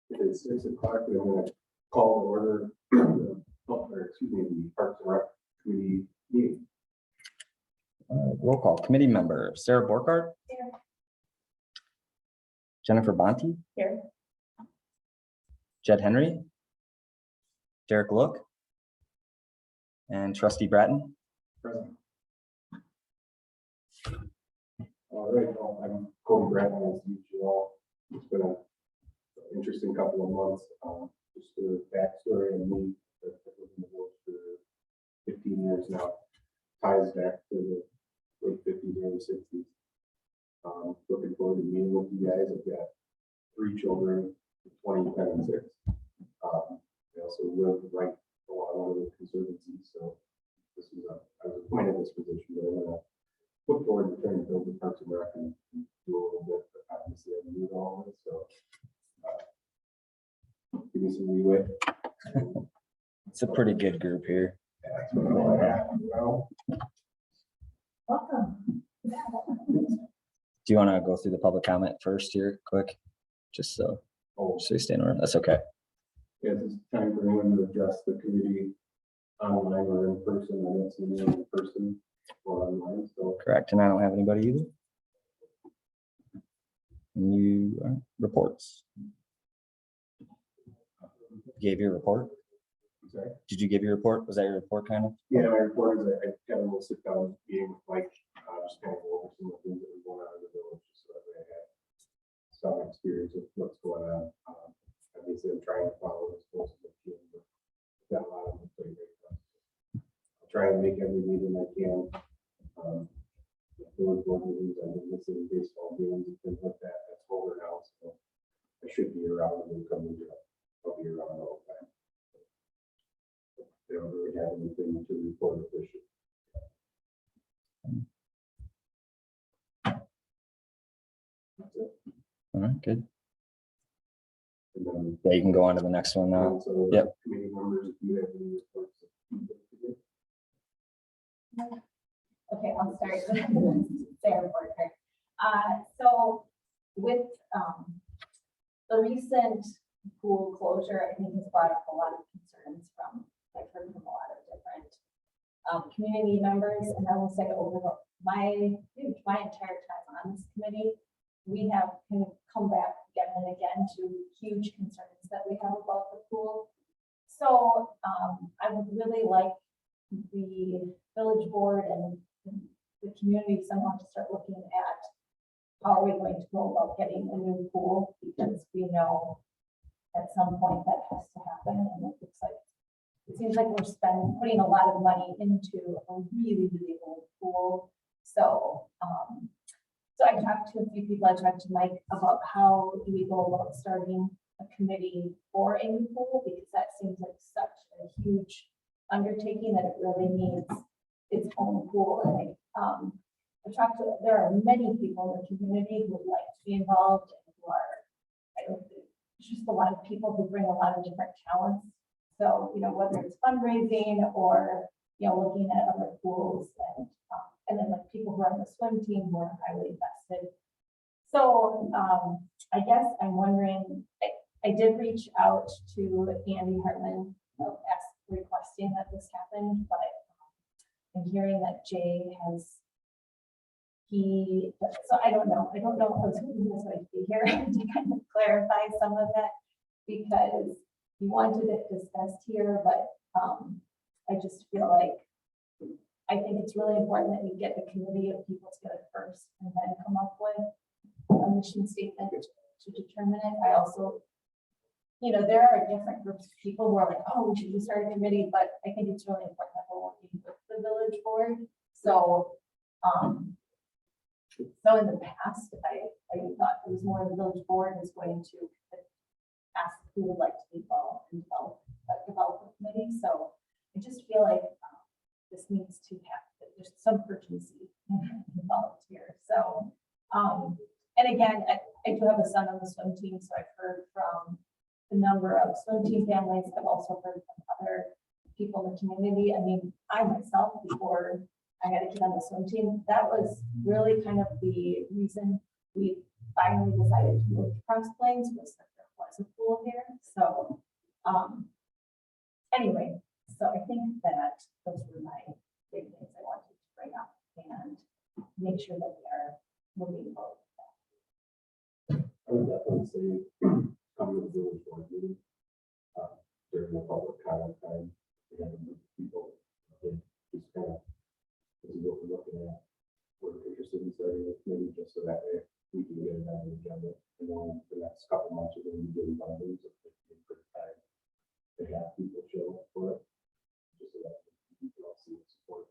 It's 6 o'clock. I'm going to call to order the Parks and Rec Committee meeting. Roll call. Committee member Sarah Borkart. Here. Jennifer Bonte. Here. Jed Henry. Derek Look. And Trustee Bratton. Present. All right. Well, I'm Cody Bratton. Nice to meet you all. It's been an interesting couple of months. Just the backstory on me. I've lived in the world for 15 years now. Ties back to the late 50s, early 60s. Looking forward to meeting with you guys. I've got 3 children, 20, 10, and 6. I also live right along one of the conservancies, so this is I was appointed this position, but I'm gonna look forward to trying to build the Parks and Rec and do a little bit, but obviously I need all of it, so give me some leeway. It's a pretty good group here. That's what I have. Well, Welcome. Do you want to go through the public comment first here, quick? Just so you stay in order. That's okay. yes, it's time for anyone to address the committee online or in person. I don't see anyone in person or online, so Correct. And I don't have anybody either. You reports. Gave your report. sorry. Did you give your report? Was that your report kind of? Yeah, my report is I got a little sit down meeting with Mike, just kind of go over some of the things that were going on in the village, just so that I had some experience with what's going on. Obviously, I'm trying to follow as close as I can, but I've got a lot of play right now. I'll try and make every meeting I can. Village board meetings, I've been missing baseball games and things like that. That's over now, so I should be around when coming to. I'll be around all the time. They don't really have anything to report officially. That's it. All right, good. And then, Yeah, you can go on to the next one now. so Yep. committee members, if you have any reports. Okay, I'll start with Sarah Borkart. So with the recent pool closure, I think has brought up a lot of concerns from, I've heard from a lot of different community members, and I will say over my entire time on this committee, we have kind of come back again and again to huge concerns that we have about the pool. So I would really like the village board and the community somehow to start looking at how are we going to go about getting a new pool, because we know at some point that has to happen, and it looks like it seems like we're putting a lot of money into a really, really old pool. So so I talked to a few people. I talked to Mike about how do we go about starting a committee for a new pool, because that seems like such a huge undertaking that it really needs its own pool. And I talked to, there are many people in the community who would like to be involved and who are, there's just a lot of people who bring a lot of different talents. So, you know, whether it's fundraising or, you know, looking at other pools and then like people who are on the swim team who are highly invested. So I guess I'm wondering, I did reach out to Andy Hartman, requesting that this happened, but I'm hearing that Jay has, so I don't know. I was hoping he was going to be here to kind of clarify some of that, because he wanted it discussed here, but I just feel like I think it's really important that we get the committee of people together first and then come up with a mission statement to determine it. I also, you know, there are different groups of people who are like, oh, we should just start a committee, but I think it's really important that we're working with the village board. So, so in the past, I thought it was more the village board is going to ask who would like to be involved and develop a committee. So I just feel like this needs to happen. There's some urgency involved here. So, and again, I do have a son on the swim team, so I've heard from the number of swim team families. I've also heard from other people in the community. I mean, I myself, before I had a kid on the swim team, that was really kind of the reason we finally decided to move to Cross Plains was that there was a pool here. So, anyway, so I think that those were my big things I wanted to bring up and make sure that we are moving forward. I would definitely say, come to the village board meeting, during the public comment time, and people, just kind of, this is what we're looking at. We're interested in starting this maybe just so that way we can get it on the agenda, and then the next couple months are going to be getting funding, so it's going to be a good time to have people show up for it, just so that we can all see the support.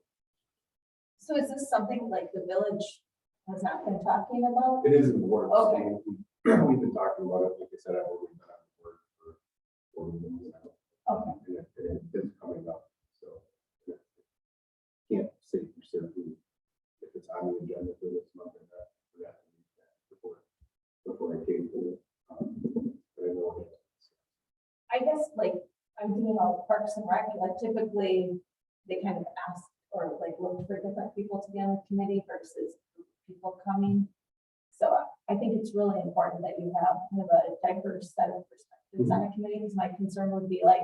So is this something like the village has not been talking about? It is in the works. Okay. We've been talking about it, like I said, I've already been on the board for 40 minutes now. Okay. And it's coming up, so can't say for certain if it's on the agenda for this month or not. We have to meet that before I came to it. But I know it is. I guess like I'm thinking about Parks and Rec, like typically they kind of ask or like look for different people to be on the committee versus people coming. So I think it's really important that you have kind of a diverse set of perspectives on a committee, because my concern would be like,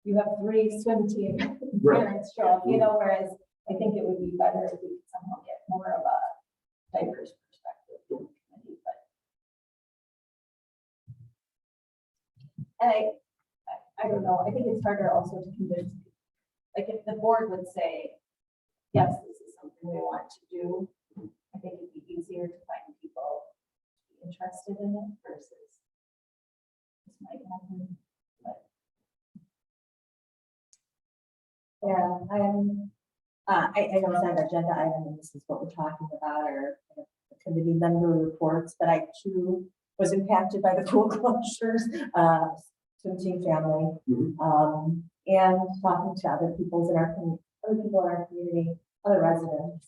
you have 3 swim team parents show up, you know, whereas I think it would be better if we could somehow get more of a diverse perspective from the committee, but. And I don't know, I think it's harder also to convince, like if the board would say, yes, this is something we want to do, I think it'd be easier to find people to be interested in it versus this might happen, but. Yeah, I know it's not an agenda item, and this is what we're talking about, or kind of the committee member reports, but I too was impacted by the pool closures, swim team family, and talking to other people in our community, other residents,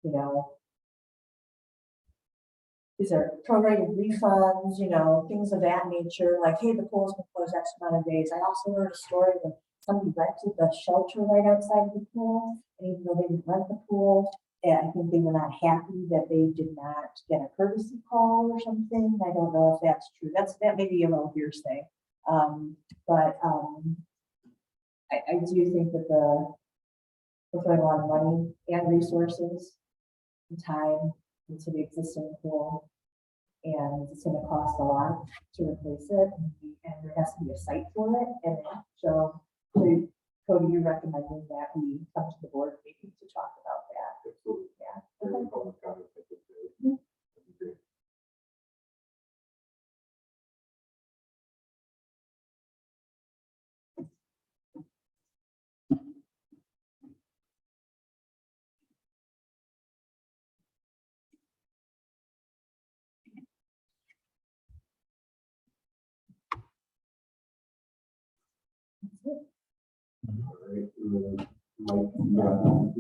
you know, these are prorated refunds, you know, things of that nature, like, hey, the pool's been closed X amount of days. I also heard a story that somebody rented the shelter right outside of the pool, and even though they didn't rent the pool, and I think they were not happy that they did not get a courtesy call or something. I don't know if that's true. That may be a little hearsay. But I do think that we're throwing a lot of money and resources and time into the existing pool, and it's going to cost a lot to replace it, and there has to be a site for it. And so Cody, you're recommending that we come to the board meeting to talk about that. Absolutely. Yeah. During public comment, I think that'd be great. All right,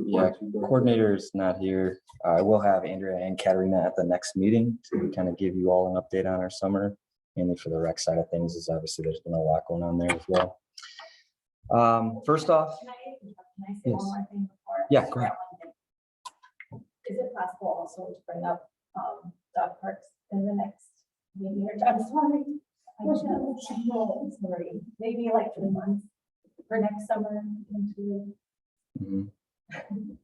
Yeah, coordinator's not here. I will have Andrea and Katerina at the next meeting to kind of give you all an update on our summer. Mainly for the rec side of things, is obviously there's been a lot going on there as well. First off, Can I say yes. one more thing before? Yeah, go ahead. Is it possible also to bring up dog parks in the next meeting? I'm sorry. Sorry. Maybe like 2 months for next summer. Potentially. Mhm.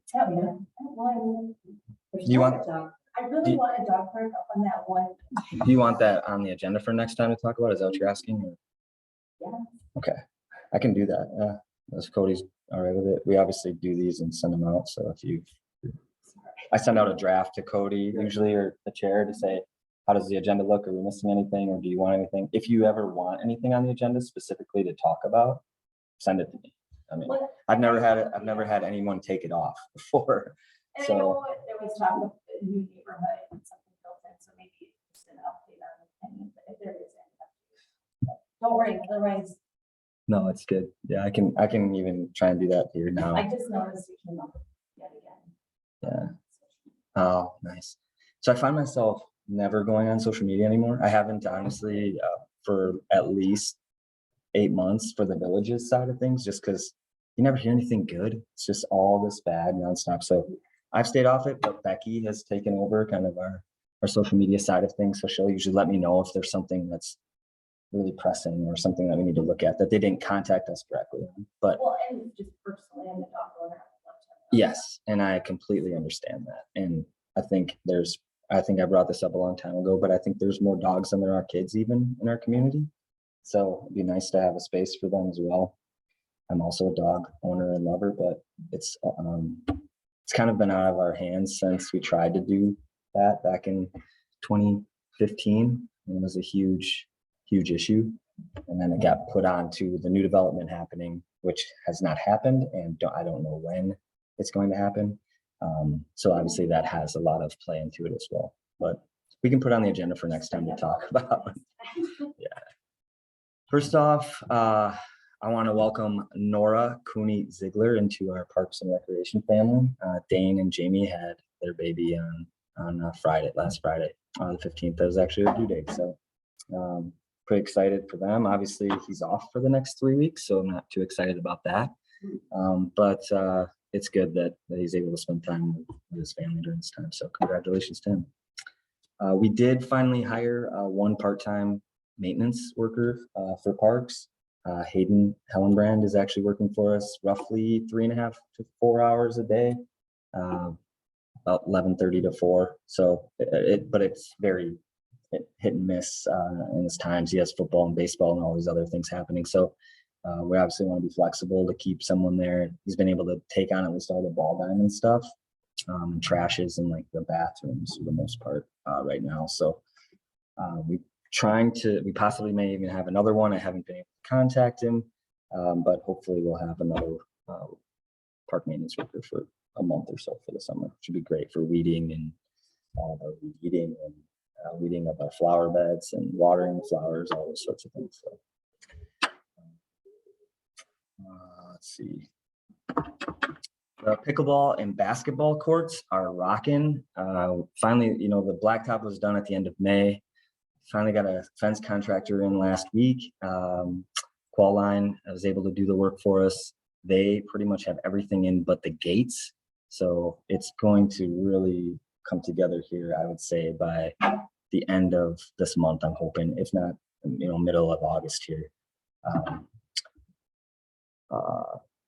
Tell me. You want- I really want a dog park up on that one. do you want that on the agenda for next time to talk about? Is that what you're asking? Or- Yeah. Okay, I can do that. Yeah, if Cody's all right with it. We obviously do these and send them out. So if you, I send out a draft to Cody usually, or the chair, to say, how does the agenda look? Are we missing anything? Or do you want anything? If you ever want anything on the agenda specifically to talk about, send it to me. I mean, Well, I've never had anyone take it off before. And I So- know there was talk of a new neighborhood and something built in, so maybe just an update on any, if there is any. Don't worry, otherwise, No, it's good. Yeah, I can even try and do that here now. I just noticed it came up yet again. Yeah. Oh, nice. So I find myself never going on social media anymore. I haven't honestly for at least 8 months for the villages side of things, just because you never hear anything good. It's just all this bad nonstop. So I've stayed off it, but Becky has taken over kind of our our social media side of things. So she'll usually let me know if there's something that's really pressing or something that we need to look at that they didn't contact us directly on. But Well, and just personally, I'm a dog owner. yes, and I completely understand that. And I think I brought this up a long time ago, but I think there's more dogs than there are kids even in our community. So it'd be nice to have a space for them as well. I'm also a dog owner and lover, but it's kind of been out of our hands since we tried to do that back in 2015. And it was a huge issue. And then it got put on to the new development happening, which has not happened. And I don't know when it's going to happen. So obviously that has a lot of play into it as well. But we can put on the agenda for next time to talk about. Yeah. First off, I want to welcome Nora Cooney Ziegler into our Parks and Recreation family. Dane and Jamie had their baby on last Friday, the 15th. That was actually their due date. So pretty excited for them. Obviously, he's off for the next 3 weeks, so I'm not too excited about that. But it's good that he's able to spend time with his family during this time. So congratulations to him. We did finally hire one part-time maintenance worker for parks. Hayden Hellenbrand is actually working for us roughly 3.5 to 4 hours a day, about 11:30 to 4. So but it's very hit and miss in his times. He has football and baseball and all these other things happening. So we obviously want to be flexible to keep someone there. He's been able to take on at least all the ball diamond stuff and trashes and like the bathrooms for the most part right now. So we possibly may even have another one. I haven't been able to contact him, but hopefully we'll have another park maintenance worker for a month or so for the summer. Should be great for weeding and weeding and weeding of our flower beds and watering the flowers, all those sorts of things. So let's see. The pickleball and basketball courts are rocking. Finally, the blacktop was done at the end of May. Finally got a fence contractor in last week. Qual Line was able to do the work for us. They pretty much have everything in but the gates. So it's going to really come together here, I would say, by the end of this month, I'm hoping, if not, middle of August here.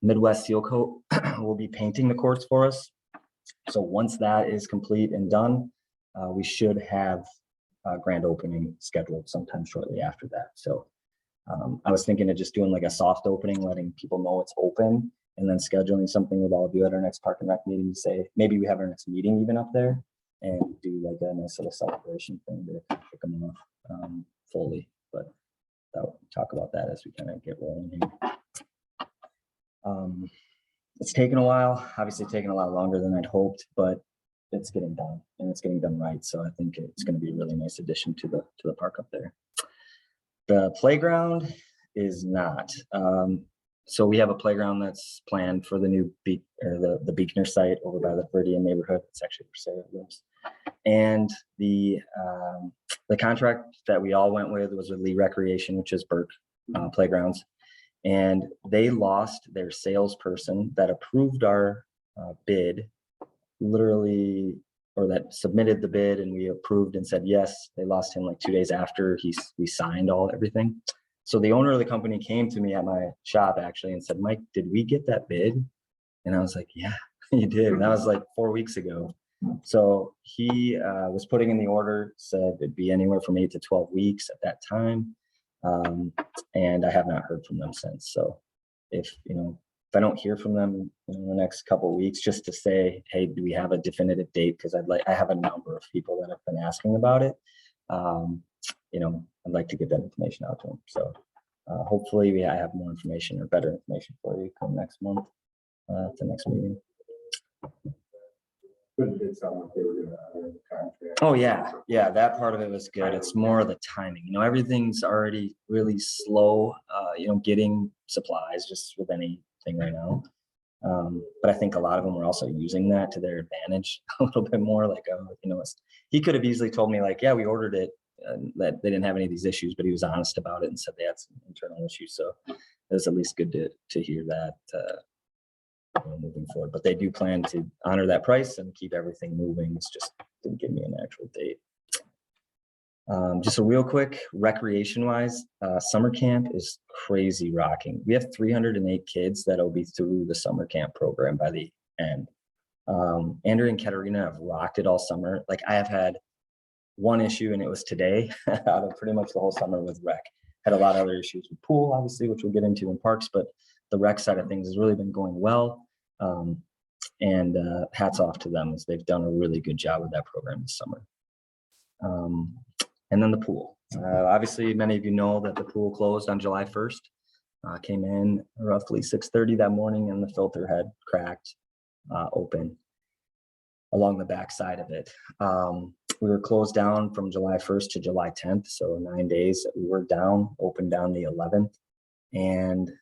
Midwest Seal Coat will be painting the courts for us. So once that is complete and done, we should have a grand opening scheduled sometime shortly after that. So I was thinking of just doing like a soft opening, letting people know it's open, and then scheduling something with all of you at our next Park and Rec meeting to say, maybe we have our next meeting even up there and do like a nice little celebration thing to kick them off fully. But we'll talk about that as we kind of get rolling here. It's taken a while, obviously taken a lot longer than I'd hoped, but it's getting done and it's getting done right. So I think it's going to be a really nice addition to the park up there. The playground is not. So we have a playground that's planned for the new the Beekner site over by the Viridian neighborhood. It's actually where Sarah lives. And the contract that we all went with was with Lee Recreation, which is Burke Playgrounds. And they lost their salesperson that approved our bid, literally, or that submitted the bid and we approved and said yes. They lost him like 2 days after we signed everything. So the owner of the company came to me at my shop actually and said, "Mike, did we get that bid?" And I was like, "Yeah, you did." And that was like 4 weeks ago. So he was putting in the order, said it'd be anywhere from 8 to 12 weeks at that time. And I have not heard from them since. So if I don't hear from them in the next couple of weeks, just to say, hey, do we have a definitive date? Because I have a number of people that have been asking about it. I'd like to get that information out to them. So hopefully I have more information or better information for you come next month at the next meeting. But it did sound like they were going to honor the contract. Oh yeah, that part of it was good. It's more the timing. Everything's already really slow. Getting supplies just with anything right now. But I think a lot of them were also using that to their advantage a little bit more. Like, he could have easily told me like, yeah, we ordered it, that they didn't have any of these issues, but he was honest about it and said they had some internal issues. So it was at least good to hear that. Moving forward, but they do plan to honor that price and keep everything moving. It's just didn't give me an actual date. Just a real quick recreation wise, summer camp is crazy rocking. We have 308 kids that'll be through the summer camp program by the end. Andrew and Katerina have rocked it all summer. Like I have had one issue and it was today out of pretty much the whole summer with rec. Had a lot of other issues with pool, obviously, which we'll get into in parks, but the rec side of things has really been going well. And hats off to them as they've done a really good job with that program this summer. And then the pool. Obviously, many of you know that the pool closed on July 1st. Came in roughly 6:30 that morning and the filter had cracked open along the back side of it. We were closed down from July 1st to July 10th, so 9 days that we were down, opened down the 11th. And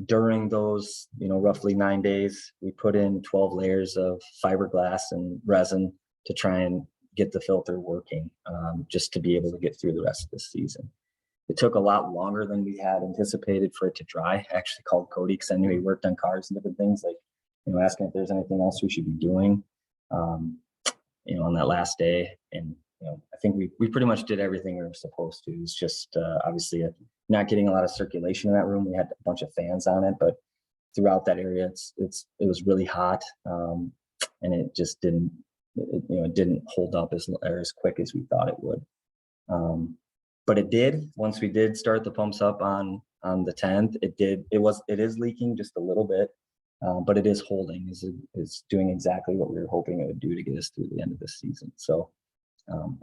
during those, roughly 9 days, we put in 12 layers of fiberglass and resin to try and get the filter working, just to be able to get through the rest of the season. It took a lot longer than we had anticipated for it to dry. I actually called Cody because I knew he worked on cars and different things, like, asking if there's anything else we should be doing, on that last day. And, I think we pretty much did everything we were supposed to. It's just obviously not getting a lot of circulation in that room. We had a bunch of fans on it, but throughout that area, it was really hot, and it just didn't, it didn't hold up as quick as we thought it would. But it did. Once we did start the pumps up on the 10th, it is leaking just a little bit, but it is holding. It's doing exactly what we were hoping it would do to get us through the end of this season. So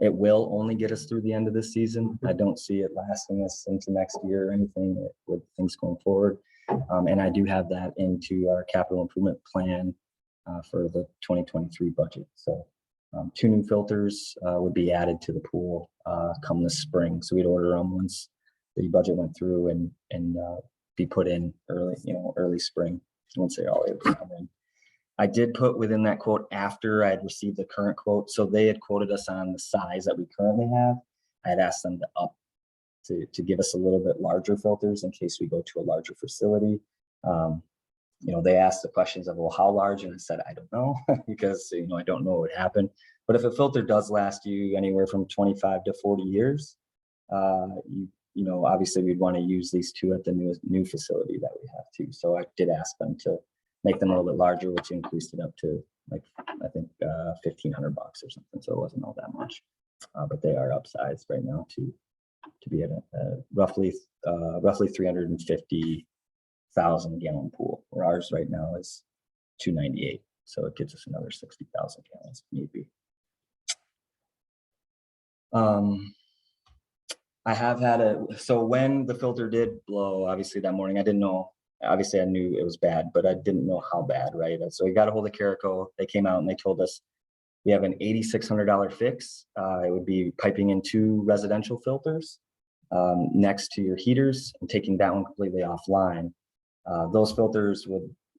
it will only get us through the end of this season. I don't see it lasting us into next year or anything with things going forward. And I do have that into our capital improvement plan for the 2023 budget. So 2 new filters would be added to the pool come this spring. So we'd order them once the budget went through and be put in early spring once they're all able to come in. I did put within that quote after I had received the current quote. So they had quoted us on the size that we currently have. I had asked them to up to give us a little bit larger filters in case we go to a larger facility. They asked the questions of, well, how large? And I said, I don't know, because, I don't know what would happen. But if a filter does last you anywhere from 25 to 40 years, obviously we'd want to use these 2 at the new facility that we have too. So I did ask them to make them a little bit larger, which increased it up to I think $1,500 or something. So it wasn't all that much, but they are upsized right now to be at roughly 350,000 gallon pool, where ours right now is 298. So it gives us another 60,000 gallons if need be. I have had so when the filter did blow, obviously that morning, I didn't know, obviously I knew it was bad, but I didn't know how bad, right? So we got a hold of Carico. They came out and they told us we have an $8,600 fix. It would be piping in 2 residential filters next to your heaters and taking that one completely offline. Those filters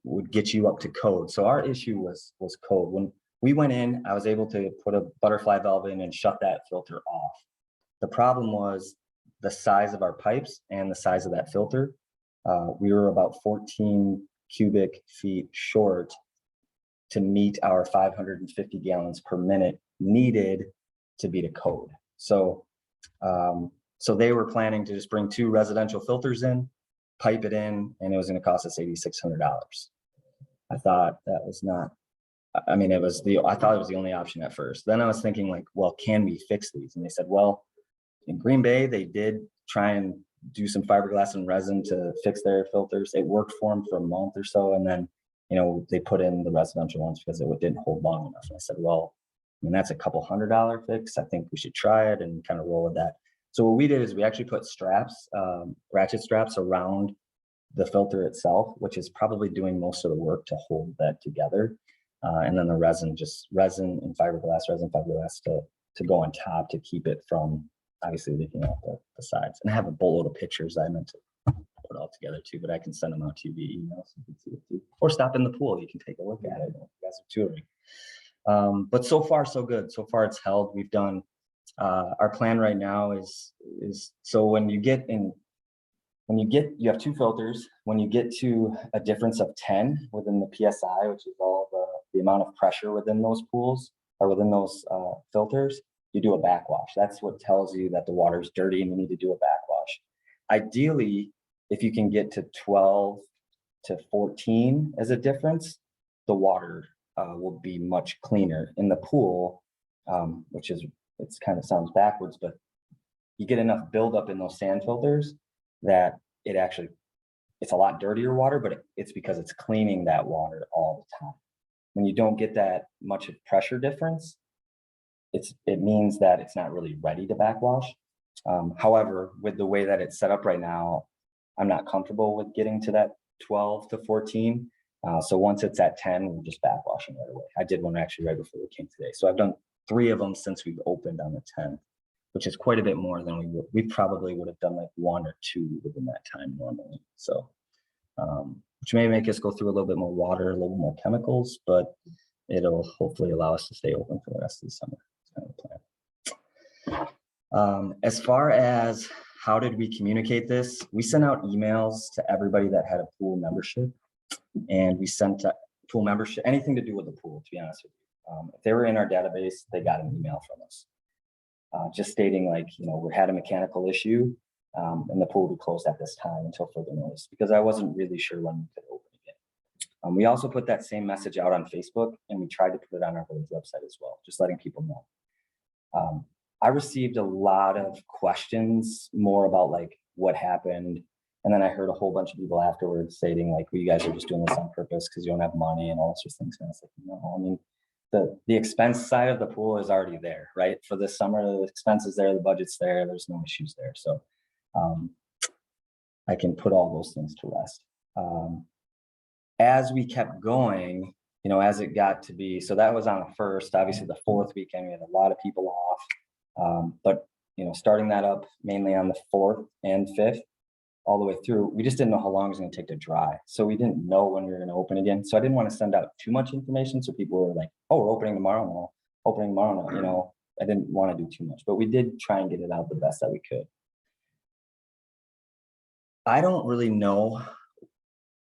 would get you up to code. So our issue was code. When we went in, I was able to put a butterfly valve in and shut that filter off. The problem was the size of our pipes and the size of that filter. We were about 14 cubic feet short to meet our 550 gallons per minute needed to be to code. So they were planning to just bring 2 residential filters in, pipe it in, and it was going to cost us $8,600. I thought that was not, I thought it was the only option at first. Then I was thinking like, well, can we fix these? And they said, well, in Green Bay, they did try and do some fiberglass and resin to fix their filters. It worked for them for a month or so. And then, they put in the residential ones because it didn't hold long enough. And I said, well, that's a couple $100 fix. I think we should try it and kind of roll with that. So what we did is we actually put straps, ratchet straps around the filter itself, which is probably doing most of the work to hold that together. And then the resin and fiberglass, resin fiberglass to go on top to keep it from obviously leaking out the sides. And I have a boatload of pictures I meant to put all together too, but I can send them out to you via email so you can see it too. Or stop in the pool, you can take a look at it if you guys are touring. But so far so good. So far it's held. We've done our plan right now is so you have 2 filters. When you get to a difference of 10 within the PSI, which is all the amount of pressure within those pools or within those filters, you do a backwash. That's what tells you that the water is dirty and you need to do a backwash. Ideally, if you can get to 12 to 14 as a difference, the water will be much cleaner. In the pool, which is, it's kind of sounds backwards, but you get enough buildup in those sand filters that it actually, it's a lot dirtier water, but it's because it's cleaning that water all the time. When you don't get that much of pressure difference, it means that it's not really ready to backwash. However, with the way that it's set up right now, I'm not comfortable with getting to that 12 to 14. So once it's at 10, we're just backwashing right away. I did one actually right before we came today. So I've done 3 of them since we've opened on the 10th, which is quite a bit more than we probably would have done like 1 or 2 within that time normally. So, which may make us go through a little bit more water, a little more chemicals, but it'll hopefully allow us to stay open for the rest of the summer. That's kind of the plan. As far as how did we communicate this? We sent out emails to everybody that had a pool membership, and we sent a pool membership, anything to do with the pool, to be honest with you. If they were in our database, they got an email from us. Just stating like, you know, we had a mechanical issue and the pool will be closed at this time until further notice, because I wasn't really sure when we could open again. We also put that same message out on Facebook, and we tried to put it on our village website as well, just letting people know. I received a lot of questions more about like what happened. And then I heard a whole bunch of people afterwards stating like, well, you guys are just doing this on purpose because you don't have money and all sorts of things. And I was like, no, I mean, the expense side of the pool is already there, right? For this summer, the expense is there, the budget's there, there's no issues there. So I can put all those things to rest. As we kept going, you know, as it got to be, so that was on the 1st, obviously the 4th weekend, we had a lot of people off. But, you know, starting that up mainly on the 4th and 5th, all the way through, we just didn't know how long it was going to take to dry. So we didn't know when we were going to open again. So I didn't want to send out too much information. So people were like, oh, we're opening tomorrow now, opening tomorrow now. You know, I didn't want to do too much, but we did try and get it out the best that we could. I don't really know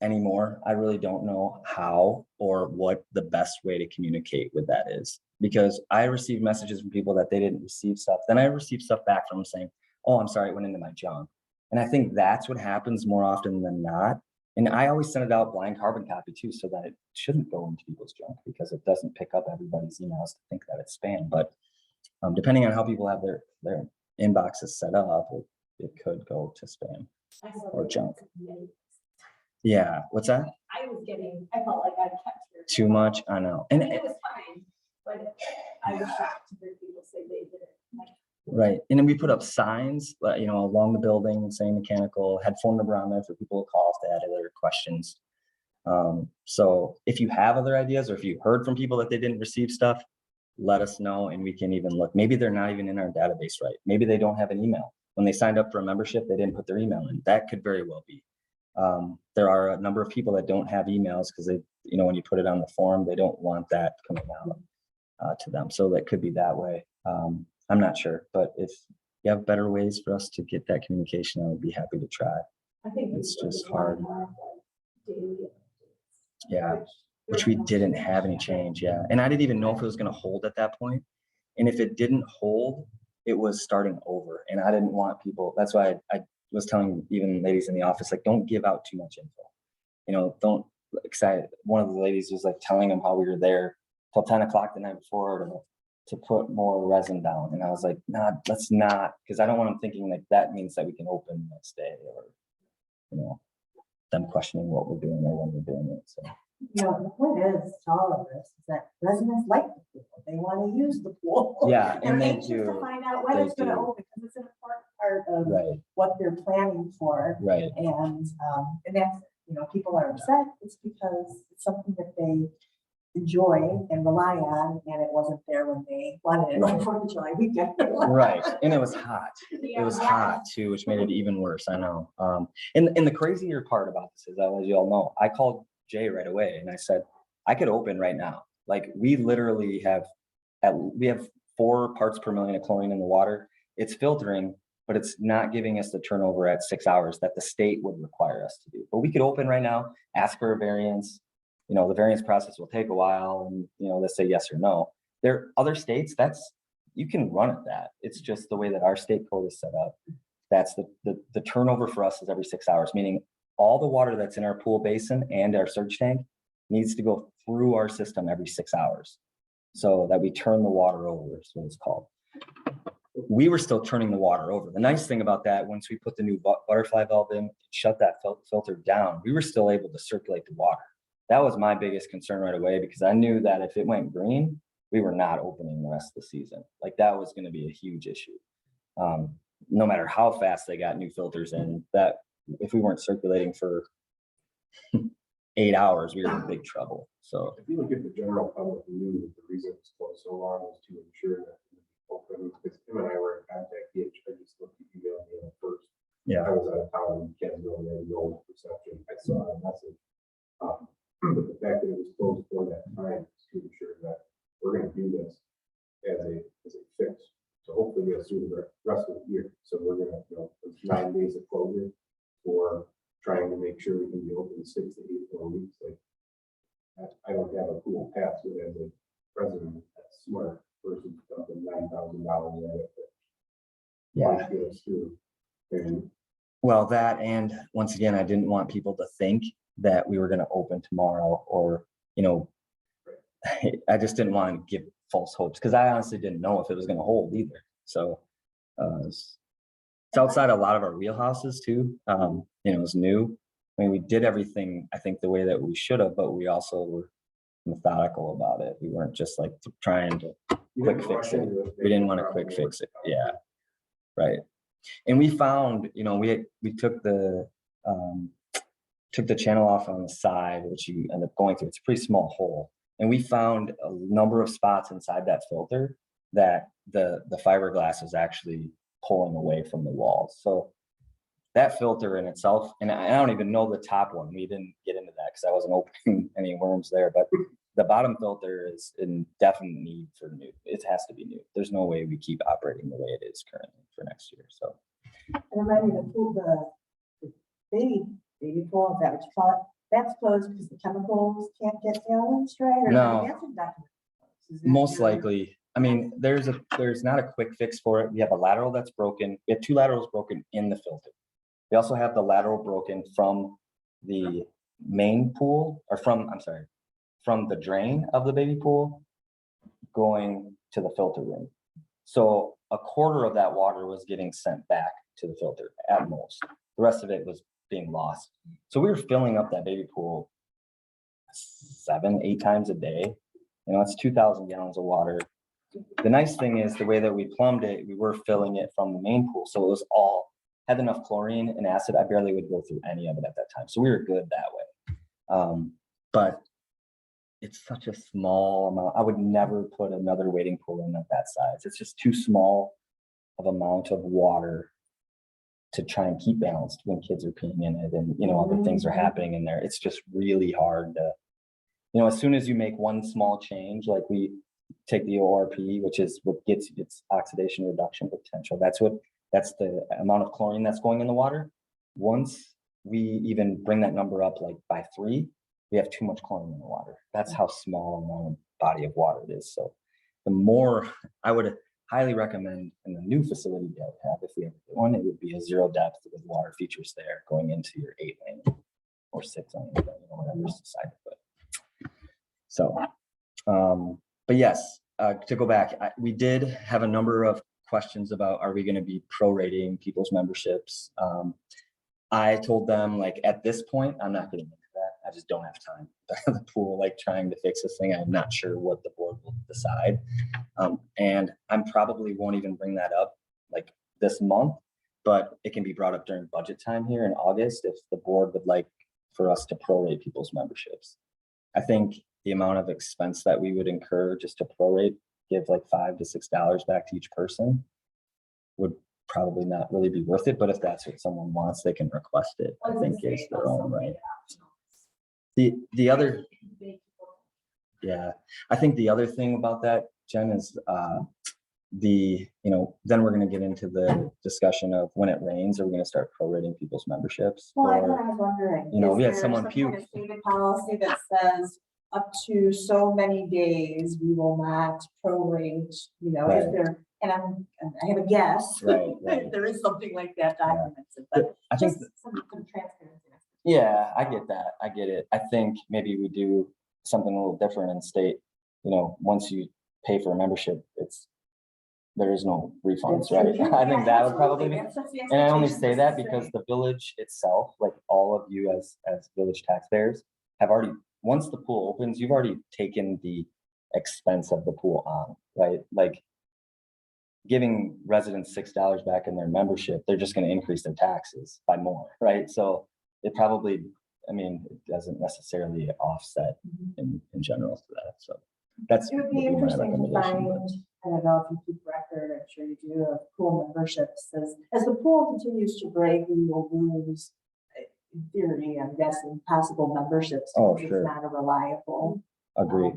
anymore. I really don't know how or what the best way to communicate with that is, because I received messages from people that they didn't receive stuff. Then I received stuff back from them saying, oh, I'm sorry, it went into my junk. And I think that's what happens more often than not. And I always send it out blind carbon copy too, so that it shouldn't go into people's junk, because it doesn't pick up everybody's emails to think that it's spam. But depending on how people have their inboxes set up, it could go to spam or junk. Yeah, what's that? I felt like I kept hearing Too much, I know. I And mean, it was fine, but I was shocked to hear people say they did it. Like, right, and then we put up signs, you know, along the building saying mechanical, had phone number on there for people to call if they had other questions. So if you have other ideas, or if you heard from people that they didn't receive stuff, let us know, and we can even look. Maybe they're not even in our database, right? Maybe they don't have an email. When they signed up for a membership, they didn't put their email in. That could very well be. There are a number of people that don't have emails because they, you know, when you put it on the form, they don't want that coming out to them. So that could be that way. I'm not sure, but if you have better ways for us to get that communication, I would be happy to try. I think It's people just just want hard. more of, like, daily updates, Yeah, which we didn't have any change. Yeah, and I didn't even know if it was going to hold at that point. And if it didn't hold, it was starting over, and I didn't want people. That's why I was telling even ladies in the office, like, don't give out too much info. You know, don't. Excited. One of the ladies was like telling them how we were there till 10 o'clock the night before to put more resin down, and I was like, nah, let's not, because I don't want them thinking like that means that we can open the next day, or, you know, them questioning what we're doing or when we're doing it. So. You know, the point is, to all of this, is that residents like the pool. They want to use the pool. Yeah, and They're they anxious do. to find out when They it's going to do. open, because it's an important part of Right. what they're planning for. Right. And that's, you know, people are upset. It's because it's something that they enjoy and rely on, and it wasn't there when they wanted it on 4th of July weekend. Right, and it was hot. Yeah. It was hot too, which made it even worse. I know. And the crazier part about this is, as you all know, I called Jay right away and I said, I could open right now. Like, we literally have 4 parts per million of chlorine in the water. It's filtering, but it's not giving us the turnover at 6 hours that the state would require us to do. But we could open right now, ask for a variance. You know, the variance process will take a while, and, you know, let's say yes or no. There are other states, that's you can run at that. It's just the way that our state code is set up. That's the turnover for us is every 6 hours, meaning all the water that's in our pool basin and our surge tank needs to go through our system every 6 hours so that we turn the water over, is what it's called. We were still turning the water over. The nice thing about that, once we put the new butterfly valve in, shut that filter down, we were still able to circulate the water. That was my biggest concern right away, because I knew that if it went green, we were not opening the rest of the season. Like, that was going to be a huge issue. No matter how fast they got new filters in, that if we weren't circulating for 8 hours, we were in big trouble. So If you look at the general public knew that the reason it's closed so long was to ensure that it would be open, because Tim and I were in contact. I just looked at email first. yeah, I was out of town in Kansville and had no reception. I saw a message. But the fact that it was closed for that time is to ensure that we're going to do this as a fix. So hopefully get us through the rest of the year. So we're going to, it's 9 days of closure for trying to make sure we can be open 6 to 8 more weeks. Like, I don't have a cool pass with as a president that's smart versus dumping $9,000 at it. yeah. Get us through. And Well, that, and once again, I didn't want people to think that we were going to open tomorrow, or, I just didn't want to give false hopes, because I honestly didn't know if it was going to hold either. So it's outside a lot of our wheelhouses too. It's new. I mean, we did everything, I think, the way that we should have, but we also were methodical about it. We weren't just like trying to quick fix it. We didn't want to quick fix it. Yeah, right. And we found, we took the channel off on the side, which you end up going through. It's a pretty small hole. And we found a number of spots inside that filter that the fiberglass is actually pulling away from the walls. So that filter in itself, and I don't even know the top one. We didn't get into that because I wasn't opening any worms there, but the bottom filter is in definite need for new. It has to be new. There's no way we keep operating the way it is currently for next year. So. And remind me, the baby pool, is that what you call it? That's closed because the chemicals can't get challenged, right? Or No. that's what that is. Most likely. I mean, there's not a quick fix for it. We have a lateral that's broken. We have 2 laterals broken in the filter. We also have the lateral broken from the main pool, or from the drain of the baby pool going to the filter room. So a quarter of that water was getting sent back to the filter at most. The rest of it was being lost. So we were filling up that baby pool 7-8 times a day. It's 2,000 gallons of water. The nice thing is the way that we plumbed it, we were filling it from the main pool. So it was all, had enough chlorine and acid. I barely would go through any of it at that time. So we were good that way. But it's such a small amount. I would never put another wading pool in at that size. It's just too small of amount of water to try and keep balanced when kids are peeing in it and, other things are happening in there. It's just really hard to, as soon as you make one small change, like we take the ORP, which is what gets its oxidation reduction potential. That's the amount of chlorine that's going in the water. Once we even bring that number up like by 3, we have too much chlorine in the water. That's how small amount of body of water it is. So the more, I would highly recommend in the new facility that we have, if we ever get one, it would be a 0 depth with water features there going into your 8 lane or 6 lane, whatever's decided. So, but yes, to go back, we did have a number of questions about, are we going to be prorating people's memberships? I told them, like, at this point, I'm not getting into that. I just don't have time. The pool, like, trying to fix this thing, I'm not sure what the board will decide. And I'm probably won't even bring that up like this month, but it can be brought up during budget time here in August if the board would like for us to prorate people's memberships. I think the amount of expense that we would incur just to prorate, give like $5 to $6 back to each person, would probably not really be worth it. But if that's what someone wants, they can request it. I think is their own right. The other, yeah, I think the other thing about that, Jen, is then we're going to get into the discussion of when it rains, are we going to start prorating people's memberships? Well, I or, was wondering, we had is there someone some puke. kind of stated policy that says up to so many days we will not prorate, Right. is there And I have a guess. Right, right. There is something like that documented, but I think, just some transparency. yeah, I get that. I get it. I think maybe we do something a little different in state. You know, once you pay for a membership, there is no refunds, right? I think that would probably be, and I only say that because the village itself, like all of you as village taxpayers, have already, once the pool opens, you've already taken the expense of the pool on, right? Like giving residents $6 back in their membership, they're just going to increase their taxes by more, right? So it probably, I mean, it doesn't necessarily offset in general to that. So that's. It would be my interesting to recommendation, find, I don't know if you keep record, I'm sure you do, of pool memberships. As the pool continues to break, we will lose, in theory, I'm guessing, possible memberships. Oh, because sure. It's not a reliable Agree.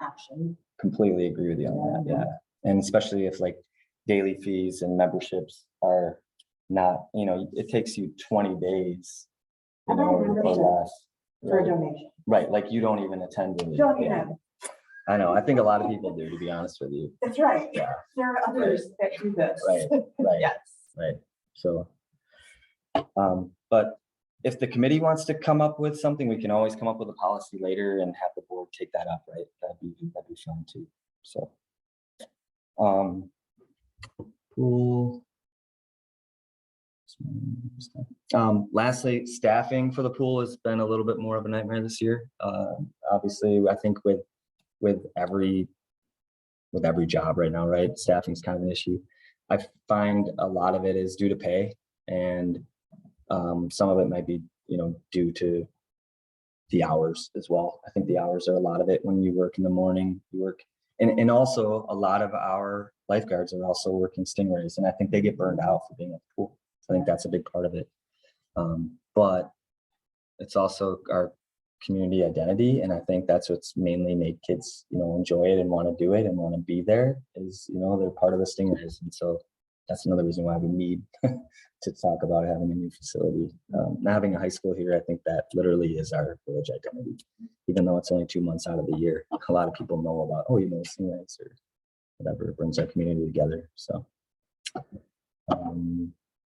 option. Completely agree with you on that. Yeah. And especially if like daily fees and memberships are not, you know, it takes you 20 days, you know, or less. For a Right. donation. Right. Like you don't even attend. Really. Don't Yeah. even. I know. I think a lot of people do, to be honest with you. That's right. Yeah. There are others that do this. Right. Right. Yes. Right. So, but if the committee wants to come up with something, we can always come up with a policy later and have the board take that up, right? That'd be fun too. So, pool. Lastly, staffing for the pool has been a little bit more of a nightmare this year. Obviously, I think with every job right now, right? Staffing is kind of an issue. I find a lot of it is due to pay, and some of it might be, you know, due to the hours as well. I think the hours are a lot of it. When you work in the morning, you work, and also a lot of our lifeguards are also working stingrays, and I think they get burned out for being at the pool. I think that's a big part of it. But it's also our community identity, and I think that's what's mainly made kids, you know, enjoy it and want to do it and want to be there, is, you know, they're part of the stingrays. And so that's another reason why we need to talk about having a new facility. Not having a high school here, I think that literally is our village identity, even though it's only 2 months out of the year. A lot of people know about, oh, you know, stingrays or whatever. It brings our community together. So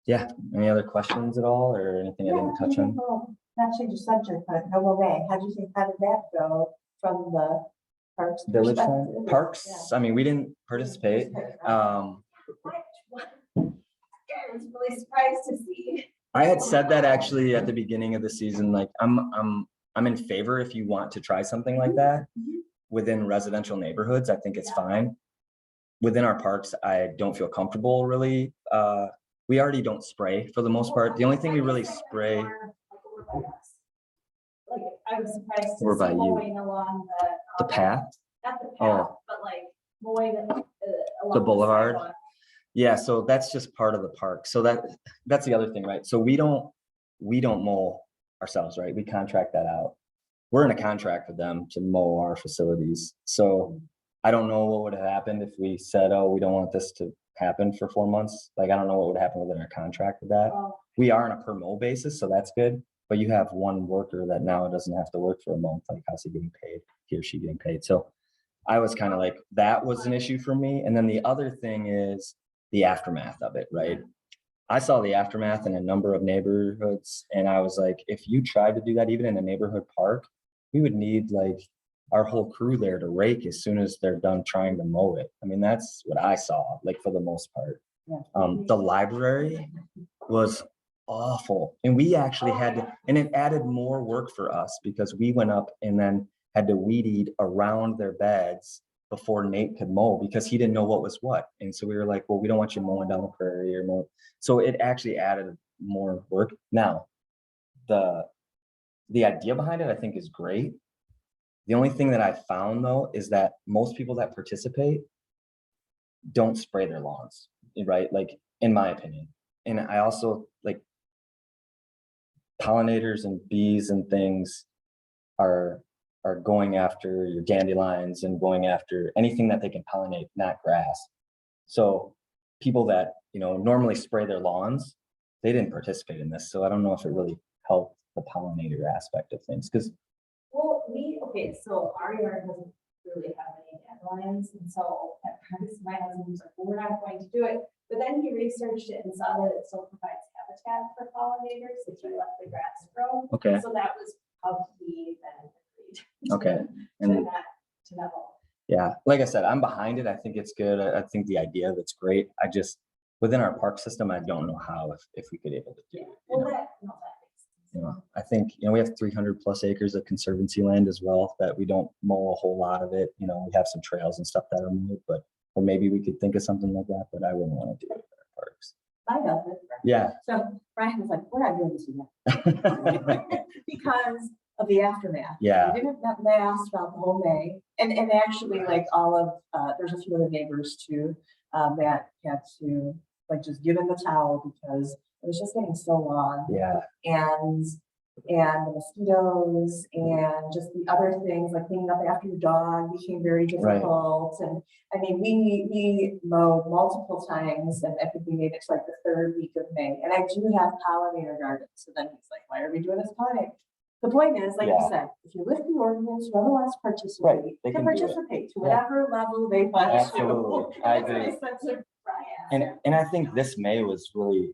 yeah, any other questions at all, or anything I didn't touch on? Not change the subject, but no way. How did that go from the parks? Village perspective? time? Parks, I mean, we didn't participate. I was really surprised to see. I had said that actually at the beginning of the season, like I'm in favor if you want to try something like that within residential neighborhoods. I think it's fine. Within our parks, I don't feel comfortable really. We already don't spray for the most part. The only thing we really spray. Like, I was surprised We're to by see you. mowing along The path, not the path, Oh. but like mowing along the boulevard. sidewalk. Yeah, so that's just part of the park. So that's the other thing, right? So we don't mow ourselves, right? We contract that out. We're in a contract with them to mow our facilities. So I don't know what would have happened if we said, oh, we don't want this to happen for 4 months. Like, I don't know what would happen within our contract with that. Well, We are on a per mow basis, so that's good. But you have one worker that now doesn't have to work for a month. Like, how's he getting paid? He or she getting paid? So I was kind of like, that was an issue for me. And then the other thing is the aftermath of it, right? I saw the aftermath in a number of neighborhoods, and I was like, if you tried to do that even in a neighborhood park, we would need like our whole crew there to rake as soon as they're done trying to mow it. I mean, that's what I saw, like, for the most part. The library was awful, and we actually had to, and it added more work for us because we went up and then had to weed eat around their beds before Nate could mow, because he didn't know what was what. And so we were like, well, we don't want you mowing down the prairie or mow. So it actually added more work. Now, the idea behind it, I think, is great. The only thing that I found, though, is that most people that participate don't spray their lawns, right? Like, in my opinion. And I also, like, pollinators and bees and things are going after your dandelions and going after anything that they can pollinate, not grass. So people that, you know, normally spray their lawns, they didn't participate in this. So I don't know if it really helped the pollinator aspect of things, because Well, so our yard doesn't really have any dandelions, and so at my husband was like, well, we're not going to do it. But then he researched it and saw that it still provides habitat for pollinators if you let the grass grow. Okay, So that was how he then agreed. okay. To And not, to not. yeah, like I said, I'm behind it. I think it's good. I think the idea of it's great. I just, within our park system, I don't know how, if we could able to do it. Well, that makes sense. You know, I think, we have 300 plus acres of conservancy land as well, that we don't mow a whole lot of it. We have some trails and stuff that are mowed, but, or maybe we could think of something like that, but I wouldn't want to do it in our parks. I know it. Yeah. So Brian was like, we're not doing this again. Because of the aftermath. Yeah. We didn't last about the whole May. And actually like all of, there's a few other neighbors too, that had to like just give in the towel because it was just getting so long. Yeah. And the mosquitoes and just the other things like cleaning up after your dog became very difficult. And I mean, we mowed multiple times and I think we made it to like the 3rd week of May. And I do have pollinator gardens. So then he's like, why are we doing this pollinator? The point is, like you said, if you lift the ordinance, whoever wants to participate, they can can do it. participate to whatever level they want to. Absolutely. I That's agree. my sense of And I think this May was really,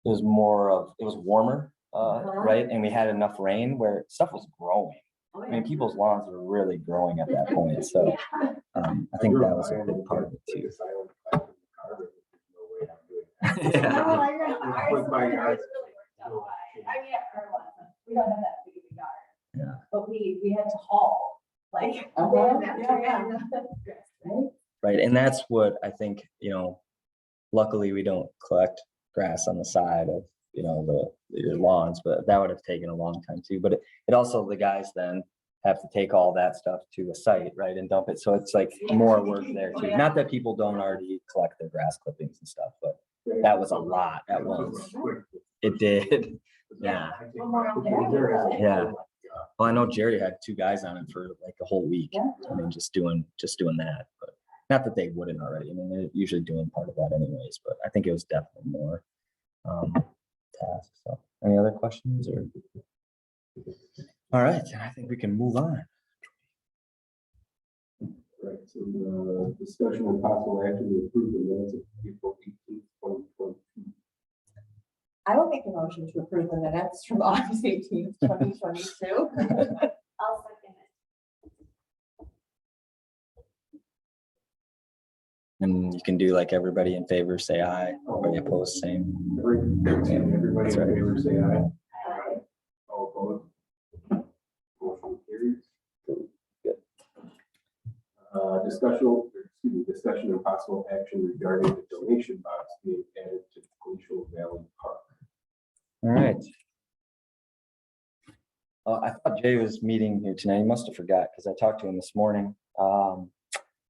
it was warmer, right? And we had enough rain where stuff was growing. Oh, I mean, people's lawns were really growing at that point. So I think that was a big part of it too. No, Yeah. I know. Ours With my ours yard. really worked out fine. I mean, our one, we don't have that big of a yard. Yeah. But we had to haul, like. Right. And that's what I think, luckily we don't collect grass on the side of, your lawns, but that would have taken a long time too. But it also, the guys then have to take all that stuff to a site, right, and dump it. So it's like more work there too. Not that people don't already collect their grass clippings and stuff, but that was a lot at once. It did. Yeah. Yeah. Well, I know Jerry had 2 guys on it for like a whole week. I mean, just doing that, but not that they wouldn't already. I mean, they're usually doing part of that anyways, but I think it was definitely more task. So any other questions or? All right, I think we can move on. Right, so the discussion and possible action to approve the minutes of April 18th, 2022. I will make a motion to approve the minutes from August 18th, 2022. I'll second it. And you can do like everybody in favor, say aye, everybody opposed, same. Everybody That's in right. favor, say aye. Aye. All opposed? Motion carries. Good. Discussion and possible action regarding the donation box being added to Glacial Valley Park. All right. I thought Jay was meeting here tonight. He must have forgot because I talked to him this morning.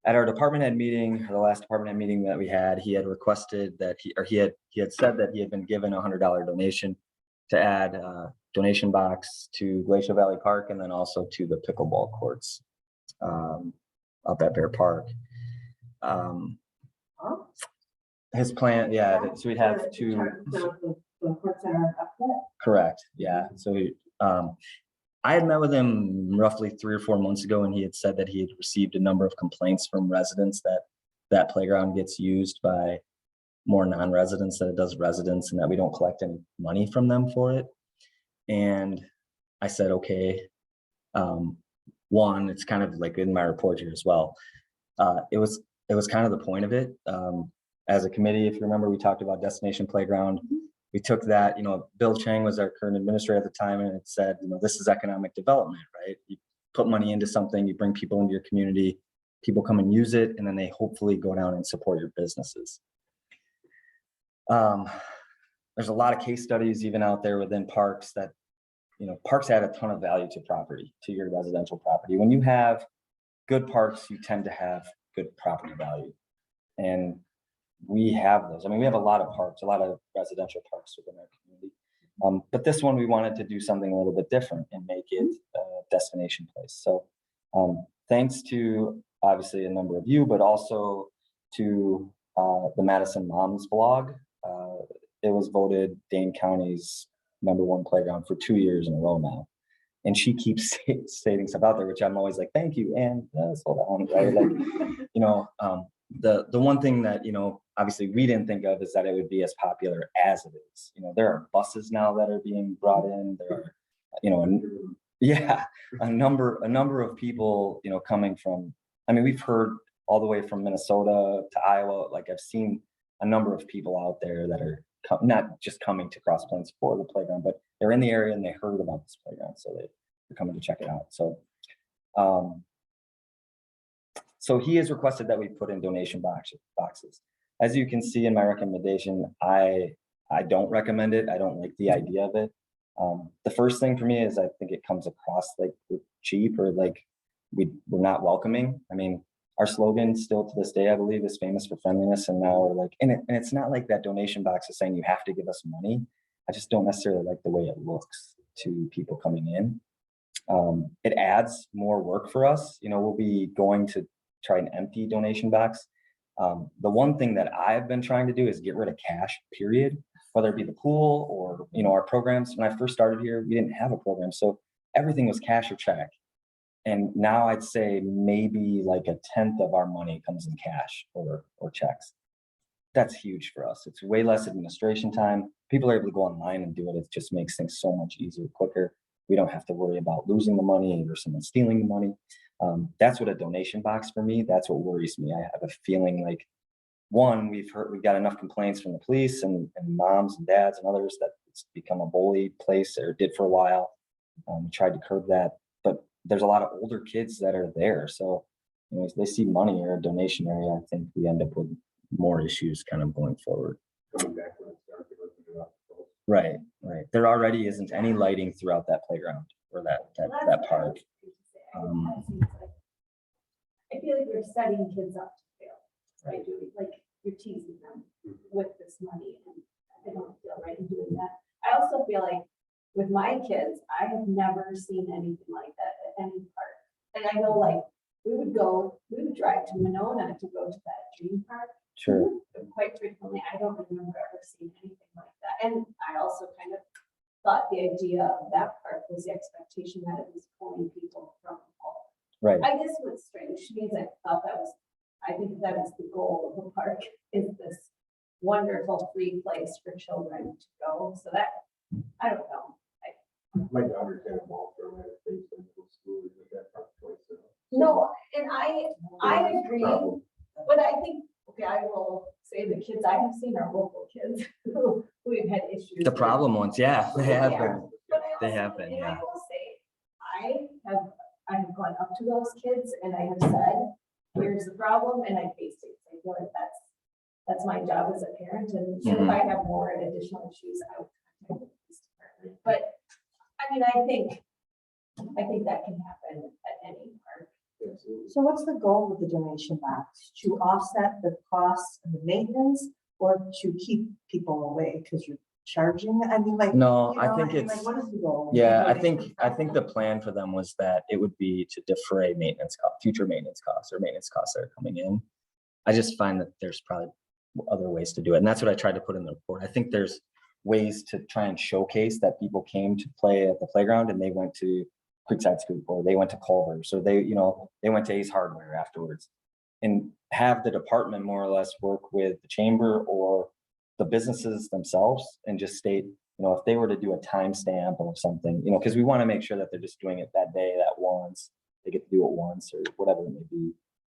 At our department head meeting, or the last department head meeting that we had, he had requested that he had said that he had been given a $100 donation to add a donation box to Glacial Valley Park and then also to the pickleball courts up at Bear Park. His plan, yeah, so we'd have 2. The courts that are up there. Correct. Yeah. So I had met with him roughly 3 or 4 months ago, and he had said that he had received a number of complaints from residents that playground gets used by more non-residents than it does residents, and that we don't collect any money from them for it. And I said, okay, one, it's kind of like in my report here as well. It was kind of the point of it. As a committee, if you remember, we talked about Destination Playground. We took that, Bill Chang was our current administrator at the time, and it said, this is economic development, right? You put money into something, you bring people into your community, people come and use it, and then they hopefully go down and support your businesses. There's a lot of case studies even out there within parks that, parks add a ton of value to property, to your residential property. When you have good parks, you tend to have good property value. And we have those. I mean, we have a lot of parks, a lot of residential parks within our community. But this one, we wanted to do something a little bit different and make it a destination place. So thanks to obviously a number of you, but also to the Madison Moms blog. It was voted Dane County's #1 playground for 2 years in a row now. And she keeps stating stuff out there, which I'm always like, thank you. And slow down, right? Like, the one thing that, you know, obviously we didn't think of is that it would be as popular as it is. You know, there are buses now that are being brought in. There are, you know, yeah, a number of people, you know, coming from, I mean, we've heard all the way from Minnesota to Iowa. Like I've seen a number of people out there that are not just coming to Cross Plains for the playground, but they're in the area and they heard about this playground. So they're coming to check it out. So, so he has requested that we put in donation boxes. As you can see in my recommendation, I don't recommend it. I don't like the idea of it. The first thing for me is I think it comes across like we're cheap or like we're not welcoming. I mean, our slogan still to this day, I believe, is famous for friendliness. And now we're like, and it's not like that donation box is saying you have to give us money. I just don't necessarily like the way it looks to people coming in. It adds more work for us. You know, we'll be going to try an empty donation box. The one thing that I've been trying to do is get rid of cash, period, whether it be the pool or, you know, our programs. When I first started here, we didn't have a program. So everything was cash or check. And now I'd say maybe like 1/10 of our money comes in cash or checks. That's huge for us. It's way less administration time. People are able to go online and do it. It just makes things so much easier, quicker. We don't have to worry about losing the money or someone stealing the money. That's what a donation box for me, that's what worries me. I have a feeling like, one, we've got enough complaints from the police and moms and dads and others that it's become a bully place, or did for a while. We tried to curb that, but there's a lot of older kids that are there. So, you know, if they see money or a donation area, I think we end up with more issues kind of going forward. Coming back when it's dark, it opens it up. Right. There already isn't any lighting throughout that playground or that park. I feel like we're setting kids up to fail, right? Like you're teasing them with this money, and I don't feel right in doing that. I also feel like with my kids, I have never seen anything like that at any park. And I know, like, we would drive to Monona to go to that dream park. Sure. Quite frequently, I don't remember ever seeing anything like that. And I also kind of thought the idea of that park was the expectation that it was pulling people from home. Right. I guess what's strange to me is I think that is the goal of the park, is this wonderful free place for children to go. So that, I don't know. My daughter had a ball thrown at her face in middle school, we did that park twice. No, and I agree, but I think, okay, I will say the kids I have seen are local kids who have had issues. The problem ones, yeah, they have Yeah. been. But I They also- have been, and I yeah. will say, I have gone up to those kids and I have said, here's the problem, and I faced it. I feel like that's my job as a parent, and if I have more and additional issues, I would contact the police department. But I mean, I think that can happen at any park. Absolutely. So what's the goal with the donation box? To offset the costs of the maintenance, or to keep people away because you're charging? I mean, like. No, you I know, think like, it's, what is the goal? with the yeah, I donation think the plan for them was that it would be to defray future maintenance costs or maintenance costs that are coming in. I just find that there's probably other ways to do it. And that's what I tried to put in the report. I think there's ways to try and showcase that people came to play at the playground and they went to Creekside Scoop, or they went to Culver's, or they went to Ace Hardware afterwards, and have the department more or less work with the chamber or the businesses themselves and just state, if they were to do a timestamp or something, because we want to make sure that they're just doing it that day, that once, they get to do it once or whatever it may be,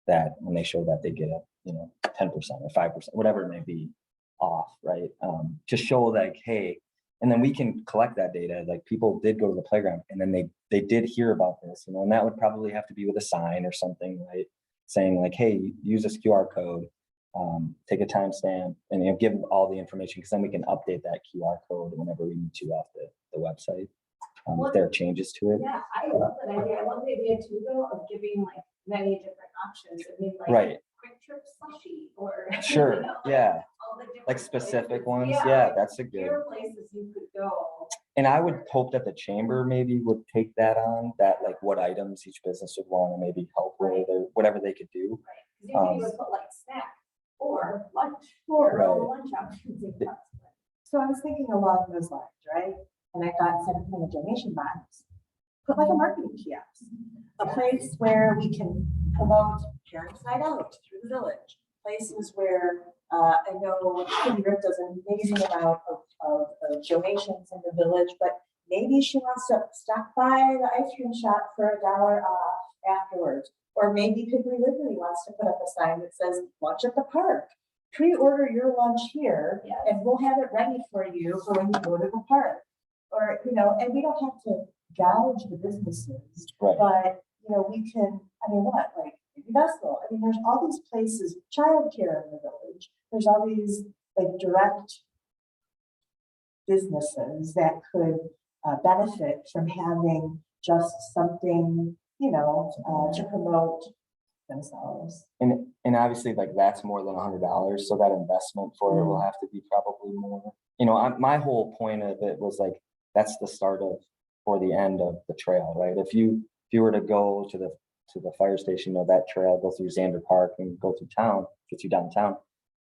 that when they show that they get a, 10% or 5%, whatever it may be off, right? To show like, hey, and then we can collect that data. Like people did go to the playground and then they did hear about this, and that would probably have to be with a sign or something, right? Saying like, hey, use this QR code, take a timestamp, and give all the information, because then we can update that QR code whenever we need to off the website. If there are changes to it. Yeah, I love that idea. I love the idea too, though, of giving like many different options. I mean, like Right. quick trip slushy, or Sure. Yeah. all the different Like specific places. ones. Yeah, Yeah, like, that's a good. here are places you could go. And I would hope that the chamber maybe would take that on, that like what items each business would want to maybe help with, or whatever they could do. Right. 'Cause you can even put like snack or lunch or Right. lunch options. So I was thinking along those lines, right? And I thought, instead of putting a donation box, put like a marketing kiosk, a place where we can promote Parents Night Out through the village, places where, I know Kitty Rip does an amazing amount of donations in the village, but maybe she wants to stop by the ice cream shop for $1 off afterwards. Or maybe Piggly Wiggly wants to put up a sign that says lunch at the park. Pre-order your lunch here Yes. and we'll have it ready for you for when you go to the park. Or, and we don't have to gouge the businesses, Right. but, we can, what, like, maybe Vestal. There's all these places, childcare in the village. There's all these like direct businesses that could benefit from having just something, to promote themselves. And obviously like that's more than $100. So that investment for it will have to be probably more, my whole point of it was like, that's the start of, or the end of the trail, right? If you were to go to the fire station or that trail, go through Xander Park and go through town, get you downtown,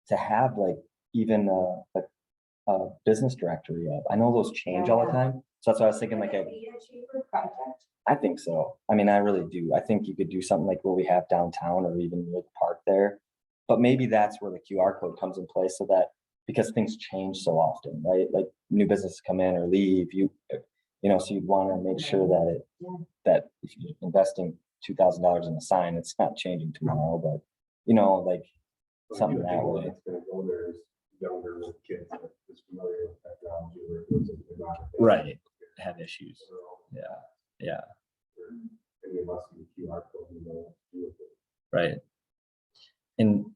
to have like even a business directory up. I know those change all the time. So that's why I was thinking like, Would it be a cheaper project? I think so. I really do. I think you could do something like what we have downtown or even near the park there. But maybe that's where the QR code comes in place so that, because things change so often, right? Like new businesses come in or leave, so you'd want to make sure that that if you're investing $2,000 in a sign, it's not changing tomorrow, but like something that way. It's gonna go there is younger kids that is familiar with technology or they're not. Right. Have issues. So, Yeah. or any of us in the QR code, do with it. Right. And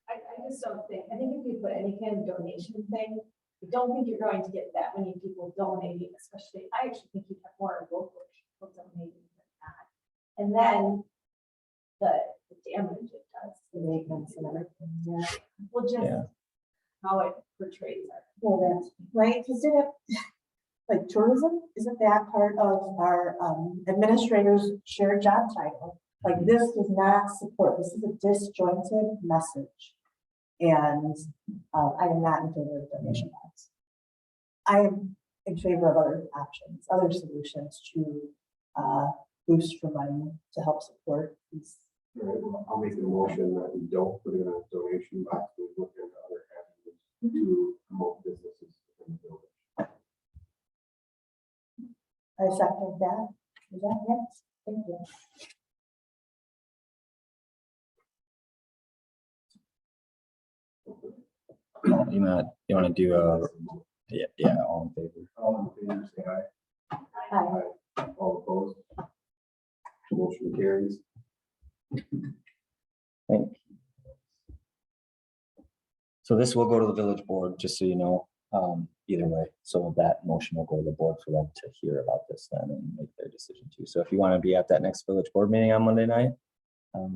I just don't think, I think if you put any kind of donation thing, I don't think you're going to get that many people donating, especially, I actually think you have more local people donating than that. And then the damage it does, The maintenance and everything, yeah. well, just Yeah. how it portrays our. Yeah, that's right, because like tourism, isn't that part of our administrators' shared job title? Like this does not support, this is a disjointed message. And I am not in favor of donation box. I am in favor of other options, other solutions to boost for money to help support these. All right, well, I'll make a motion that we don't put in a donation box, we look into other avenues to promote businesses in the village. I second that. Is that next? Thank you. you want to do all in favor. All in favor, say aye. Hi. All opposed? Motion carries. Thank you. So this will go to the village board, just so you know, either way. So that motion will go to the board for them to hear about this then and make their decision too. So if you want to be at that next village board meeting on Monday night,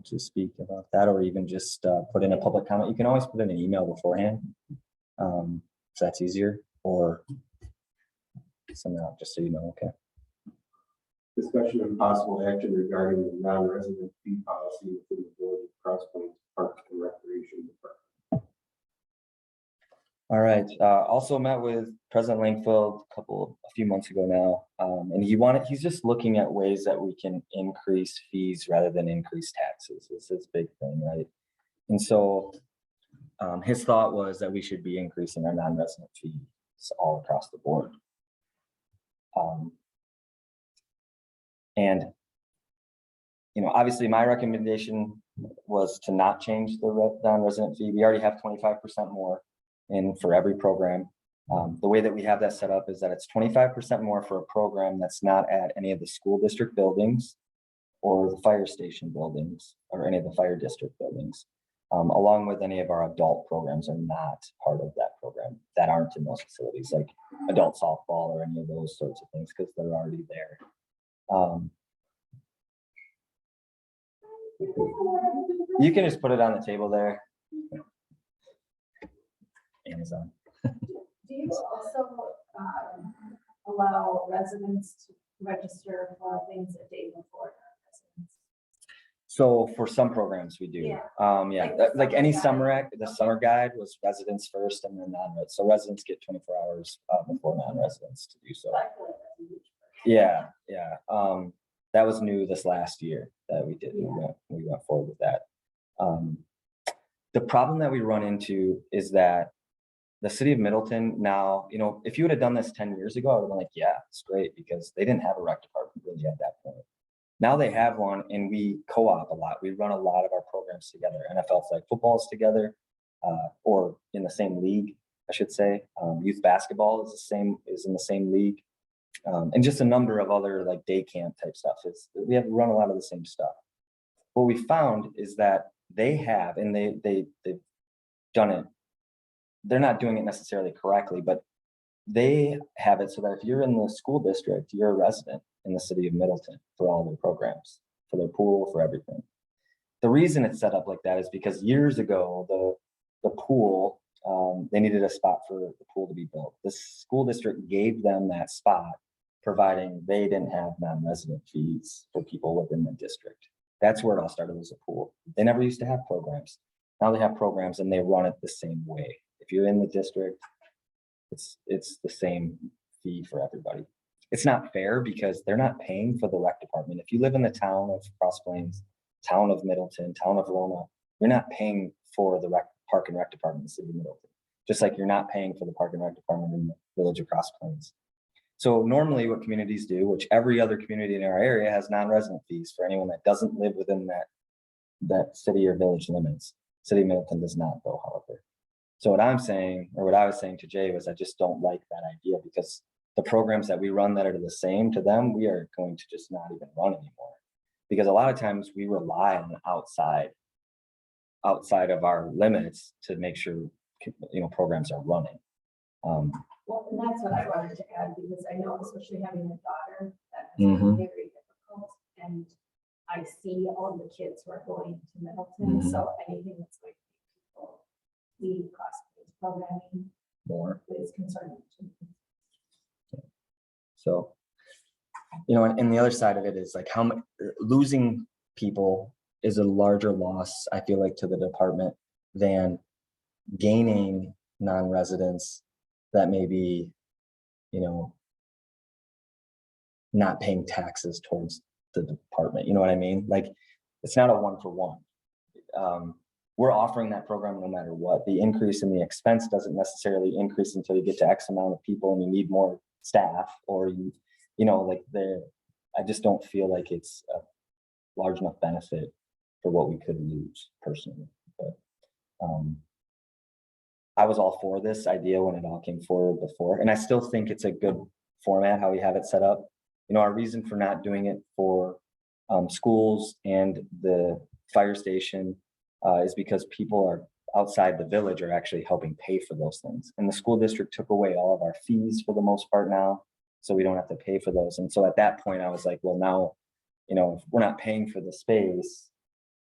to speak about that, or even just put in a public comment, you can always put in an email beforehand. So that's easier, or send out just so you know, okay. Discussion and possible action regarding the non-resident fee policy within the village of Cross Plains Parks and Recreation Department. All right, also met with President Langfield a few months ago now, and he's just looking at ways that we can increase fees rather than increase taxes. This is a big thing, right? And so his thought was that we should be increasing our non-resident fees all across the board. And obviously my recommendation was to not change the non-resident fee. We already have 25% more in for every program. The way that we have that set up is that it's 25% more for a program that's not at any of the school district buildings or the fire station buildings or any of the fire district buildings, along with any of our adult programs are not part of that program, that aren't in those facilities, like adult softball or any of those sorts of things, because they're already there. You can just put it on the table there. Amazon. Do you also allow residents to register for things a day before residents? So for some programs we do. Yeah. Like any Summer summer guide. the summer guide was residents first and then non-res. So residents get 24 hours before non-residents to do so. I feel like that's a huge perk. Yeah. That was new this last year that we did. We went forward with that. The problem that we run into is that the city of Middleton now, if you would have done this 10 years ago, I would have been like, yeah, it's great, because they didn't have a rec department really at that point. Now they have one, and we co-op a lot. We run a lot of our programs together. NFL flag football is together, or in the same league, I should say. Youth basketball is in the same league. And just a number of other like day camp type stuff. We have run a lot of the same stuff. What we found is that they have, and they've done it. They're not doing it necessarily correctly, but they have it so that if you're in the school district, you're a resident in the city of Middleton for all their programs, for their pool, for everything. The reason it's set up like that is because years ago, the pool, they needed a spot for the pool to be built. The school district gave them that spot, providing they didn't have non-resident fees for people within the district. That's where it all started, as a pool. They never used to have programs. Now they have programs, and they run it the same way. If you're in the district, it's the same fee for everybody. It's not fair because they're not paying for the rec department. If you live in the town of Cross Plains, town of Middleton, town of Roma, you're not paying for the park and rec department in the city of Middleton. Just like you're not paying for the park and rec department in the village of Cross Plains. So normally what communities do, which every other community in our area has, non-resident fees for anyone that doesn't live within that city or village limits. City of Middleton does not, though, however. So what I'm saying, or what I was saying to Jay, was I just don't like that idea, because the programs that we run that are the same to them, we are going to just not even run anymore. Because a lot of times we rely on outside of our limits to make sure, programs are running. Well, and that's what I wanted to add, because I know, especially having a daughter, that has Mhm. been very difficult. And I see all the kids who are going to Middleton, so anything that's going to make people leave cross-plains programming More. is concerning to me. So, and the other side of it is like losing people is a larger loss, I feel like, to the department than gaining non-residents that may be, not paying taxes towards the department. You know what I mean? Like, it's not a 1-for-1. We're offering that program no matter what. The increase in the expense doesn't necessarily increase until you get to X amount of people and you need more staff, or I just don't feel like it's a large enough benefit for what we could lose personally. But I was all for this idea when it all came forward before, and I still think it's a good format how we have it set up. Our reason for not doing it for schools and the fire station is because people are outside the village are actually helping pay for those things. And the school district took away all of our fees for the most part now, so we don't have to pay for those. And so at that point I was like, well, now, if we're not paying for the space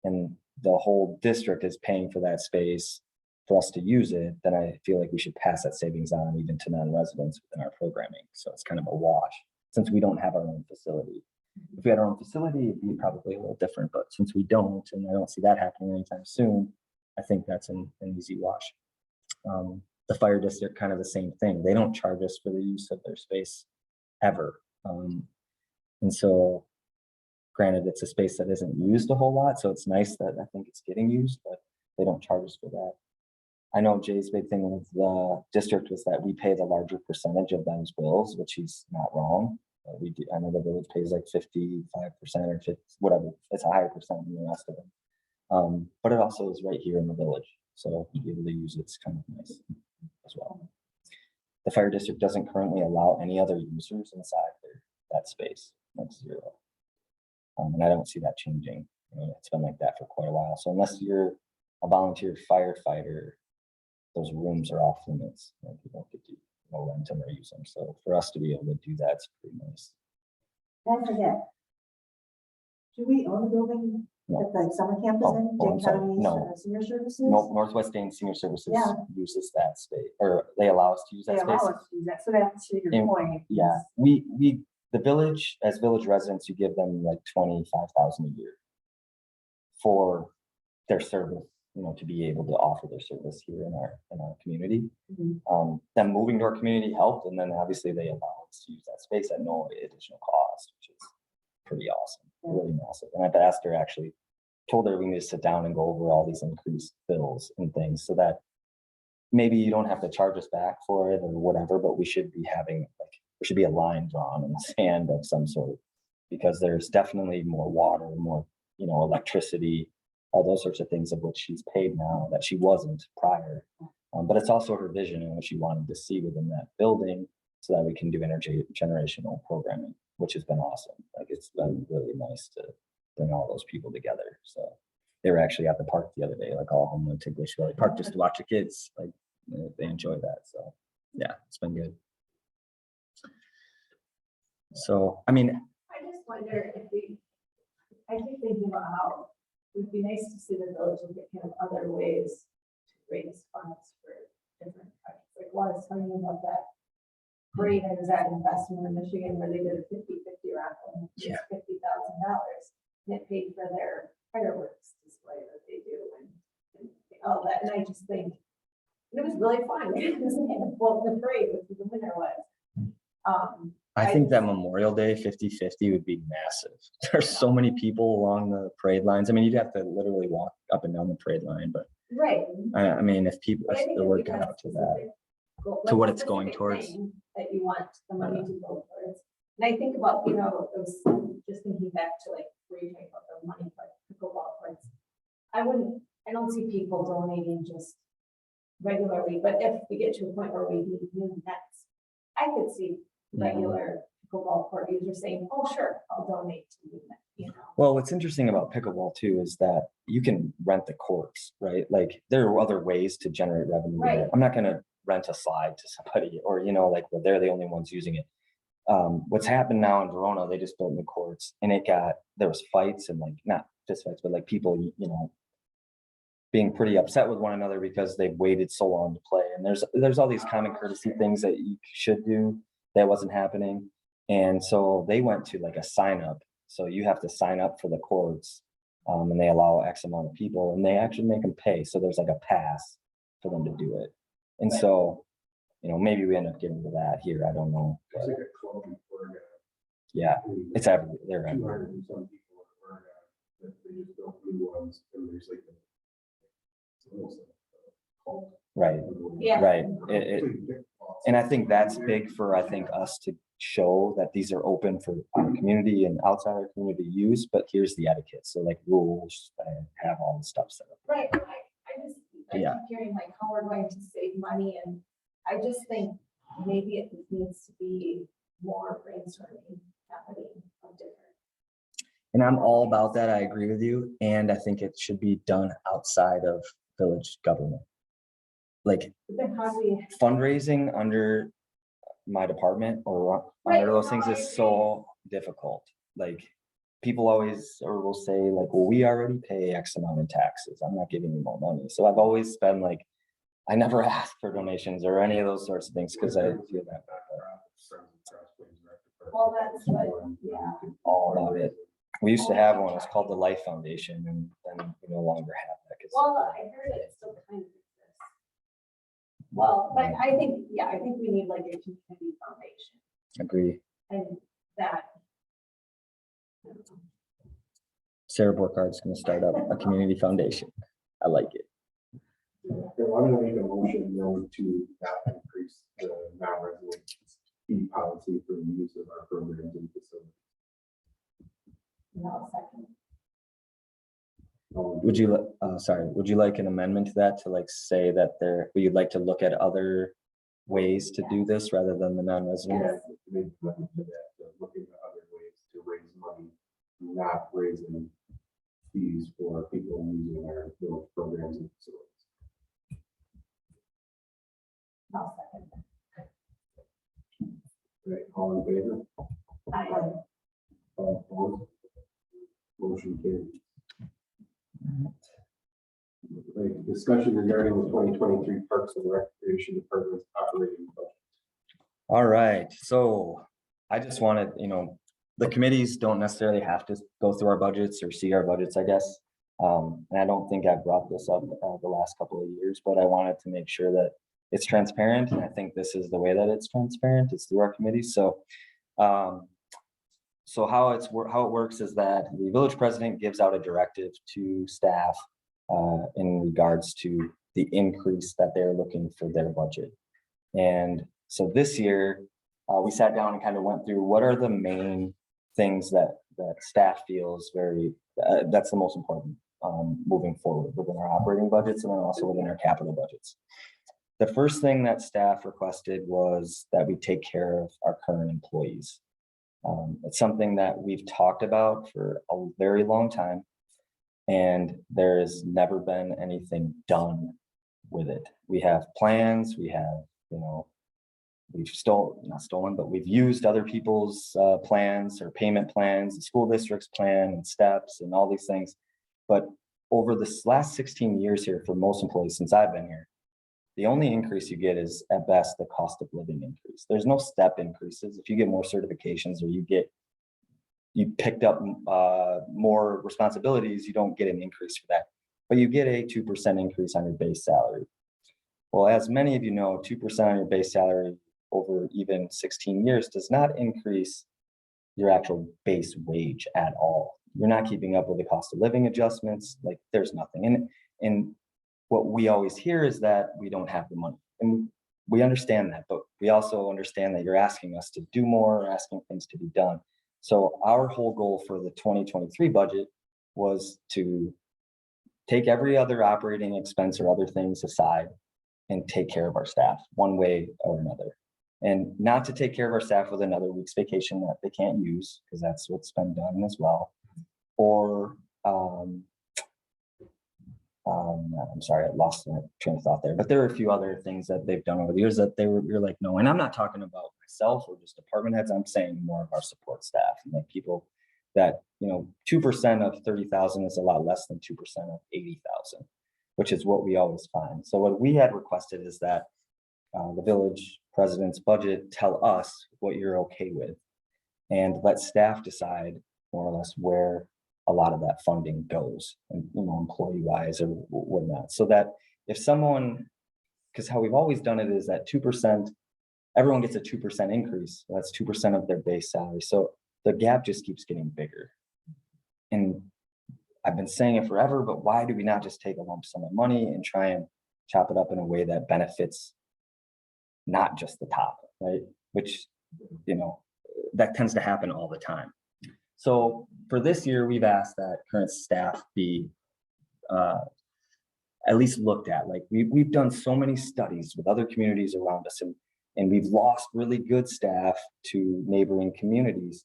and the whole district is paying for that space for us to use it, then I feel like we should pass that savings on even to non-residents within our programming. So it's kind of a wash, since we don't have our own facility. If we had our own facility, it'd be probably a little different, but since we don't, and I don't see that happening anytime soon, I think that's an easy wash. The fire district, kind of the same thing. They don't charge us for the use of their space ever. And so granted, it's a space that isn't used a whole lot, so it's nice that I think it's getting used, but they don't charge us for that. I know Jay's big thing with the district was that we pay the larger percentage of those bills, which he's not wrong. We do. I know the village pays like 55% or 50, whatever. It's a higher percent than the rest of them. But it also is right here in the village, so to be able to use it's kind of nice as well. The fire district doesn't currently allow any other users inside that space. That's 0. And I don't see that changing. It's been like that for quite a while. So unless you're a volunteer firefighter, those rooms are off limits. You don't get to rent them or use them. So for us to be able to do that, it's pretty nice. Don't forget, do we own the building that the summer camp is in? I'm sorry. County No. Senior Services? No, Northwest Dane Senior Services Yeah. uses that space, or they allow us to use that They space. allow us to use that, so that's to your point. Yeah, the village, as village residents, you give them like $25,000 a year for their service, to be able to offer their service here in our community. Them moving to our community helped, and then obviously they allow us to use that space at no additional cost, which is pretty awesome, really massive. And I've asked her actually told her we need to sit down and go over all these increased bills and things so that maybe you don't have to charge us back for it or whatever, but we should be having like, there should be a line drawn in the sand of some sort. Because there's definitely more water, more, electricity, all those sorts of things of which she's paid now that she wasn't prior. But it's also her vision and what she wanted to see within that building so that we can do generational programming, which has been awesome. Like it's been really nice to bring all those people together. So they were actually at the park the other day, like all home went to Glacier Valley Park just to watch the kids. Like they enjoy that. So yeah, it's been good. So, I mean, I just wonder if I think thinking about how it would be nice to see the village look at kind of other ways to raise funds for different projects. Like I was telling you about that great I was at investment in Michigan where they did a 50-50 raffle. And it was $50,000 and it paid for their fireworks display that they do and all that. And I just think it was really fun. Well, the parade, which the winner was. I think that Memorial Day 50-50 would be massive. There's so many people along the parade lines. I mean, you'd have to literally walk up and down the parade line, but Right. I mean, if they're working out to that, to what it's going towards. That you want the money to go towards. And I think about, it was just thinking back to like where you talk about the money for pickleball courts. I don't see people donating just regularly, but if we get to a point where we need new nets, I could see regular pickleball court users saying, oh, sure, I'll donate to you. Well, what's interesting about pickleball too is that you can rent the courts, right? Like there are other ways to generate revenue. Right. I'm not going to rent a slide to somebody or, like well, they're the only ones using it. What's happened now in Verona, they just built new courts and there was fights and like, not just fights, but like people, being pretty upset with one another because they've waited so long to play. And there's all these common courtesy things that you should do that wasn't happening. And so they went to like a sign up. So you have to sign up for the courts and they allow X amount of people and they actually make them pay. So there's like a pass for them to do it. And so, maybe we end up getting to that here. I don't know. It's like a club in Oregon. Yeah, it's everywhere. They're 200 everywhere. and some people in Oregon that they just built new ones and there's like it's almost like a cult. Right. Yeah. Right. And I think that's big for, us to show that these are open for our community and outside our community use, but here's the etiquette. So like rules and have all the stuff set up. Right. I just keep hearing like how we're going to save money. And I just think maybe it needs to be more brainstorming happening of different. And I'm all about that. I agree with you. And I think it should be done outside of village government. Like Then how do we? fundraising under my department or under those things is so difficult. Like people always or will say like, well, we already pay X amount in taxes. I'm not giving you more money. So I've always been like, I never ask for donations or any of those sorts of things because I feel that Well, that's what, all about it. We used to have one, it's called the Life Foundation, and then we no longer have that. Well, I heard it still kind of exists. Well, but I think we need like a community foundation Agree. and that. Sarah Borkhart's gonna start up a community foundation. I like it. I'm gonna make a motion to not increase the non-resident fee policy for the use of our programs and facilities. No, second. Would you like an amendment to that to like say that you'd like to look at other ways to do this rather than the non-resident? Yeah, make a commitment to that, looking at other ways to raise money, not raising fees for people using our village programs and facilities. No, second. Right, all in favor? I, All opposed? Motion carries. Right, discussion regarding the 2023 Parks and Recreation Department's operating budget. All right, so I just wanted, the committees don't necessarily have to go through our budgets or see our budgets, I guess. And I don't think I've brought this up the last couple of years, but I wanted to make sure that it's transparent. And I think this is the way that it's transparent, it's through our committees. So so how it works is that the village president gives out a directive to staff in regards to the increase that they're looking for their budget. And so this year, we sat down and kind of went through what are the main things that staff feels that's the most important moving forward within our operating budgets and then also within our capital budgets. The first thing that staff requested was that we take care of our current employees. It's something that we've talked about for a very long time, and there has never been anything done with it. We have plans, we have, we've not stolen, but we've used other people's plans or payment plans, the school district's plan and steps and all these things. But over this last 16 years here, for most employees since I've been here, the only increase you get is at best the cost of living increase. There's no step increases. If you get more certifications or you picked up more responsibilities, you don't get an increase for that, but you get a 2% increase on your base salary. Well, as many of you know, 2% on your base salary over even 16 years does not increase your actual base wage at all. You're not keeping up with the cost of living adjustments. Like there's nothing. And what we always hear is that we don't have the money. And we understand that, but we also understand that you're asking us to do more, asking things to be done. So our whole goal for the 2023 budget was to take every other operating expense or other things aside and take care of our staff one way or another. And not to take care of our staff with another week's vacation that they can't use, because that's what's been done as well. Or, I'm sorry, I lost my train of thought there, but there are a few other things that they've done over the years that you're like, no, and I'm not talking about myself or just department heads. I'm saying more of our support staff and like people that, 2% of 30,000 is a lot less than 2% of 80,000, which is what we always find. So what we had requested is that the village president's budget tell us what you're okay with and let staff decide more or less where a lot of that funding goes, and employee wise or whatnot, so that if someone, because how we've always done it is that 2%, everyone gets a 2% increase. That's 2% of their base salary. So the gap just keeps getting bigger. And I've been saying it forever, but why do we not just take a lump sum of money and try and chop it up in a way that benefits not just the top, right? Which, that tends to happen all the time. So for this year, we've asked that current staff be at least looked at. Like we've done so many studies with other communities around us, and we've lost really good staff to neighboring communities.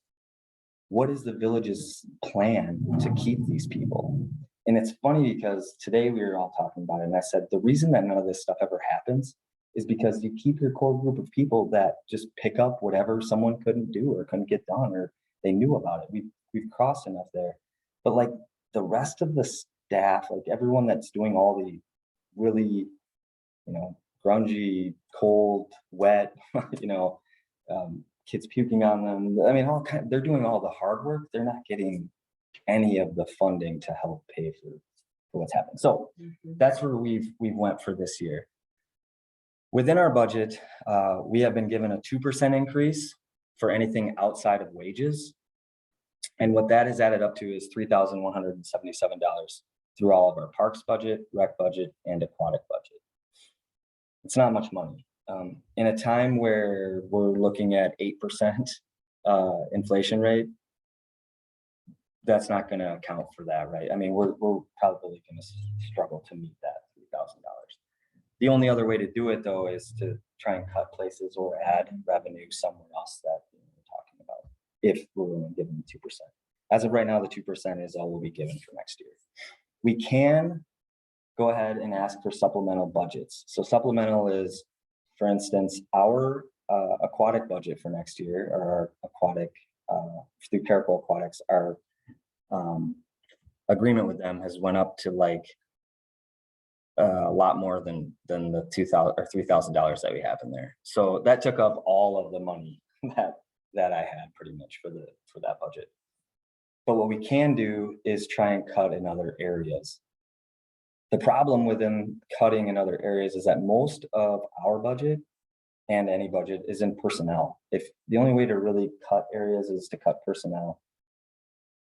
What is the village's plan to keep these people? And it's funny because today we were all talking about it, and I said the reason that none of this stuff ever happens is because you keep your core group of people that just pick up whatever someone couldn't do or couldn't get done or they knew about it. We've crossed enough there. But like the rest of the staff, like everyone that's doing all the really, grungy, cold, wet, kids puking on them. I mean, they're doing all the hard work. They're not getting any of the funding to help pay for what's happened. So that's where we've went for this year. Within our budget, we have been given a 2% increase for anything outside of wages. And what that has added up to is $3,177 through all of our parks budget, rec budget, and aquatic budget. It's not much money. In a time where we're looking at 8% inflation rate, that's not going to account for that, right? I mean, we're probably going to struggle to meet that $3,000. The only other way to do it, though, is to try and cut places or add revenue somewhere else that we're talking about, if we're only given 2%. As of right now, the 2% is all we'll be given for next year. We can go ahead and ask for supplemental budgets. So supplemental is, for instance, our aquatic budget for next year, or our aquatic, through Caracol Aquatics, our agreement with them has went up to like a lot more than the $2,000 or $3,000 that we have in there. So that took up all of the money that I had pretty much for that budget. But what we can do is try and cut in other areas. The problem within cutting in other areas is that most of our budget and any budget is in personnel. If the only way to really cut areas is to cut personnel,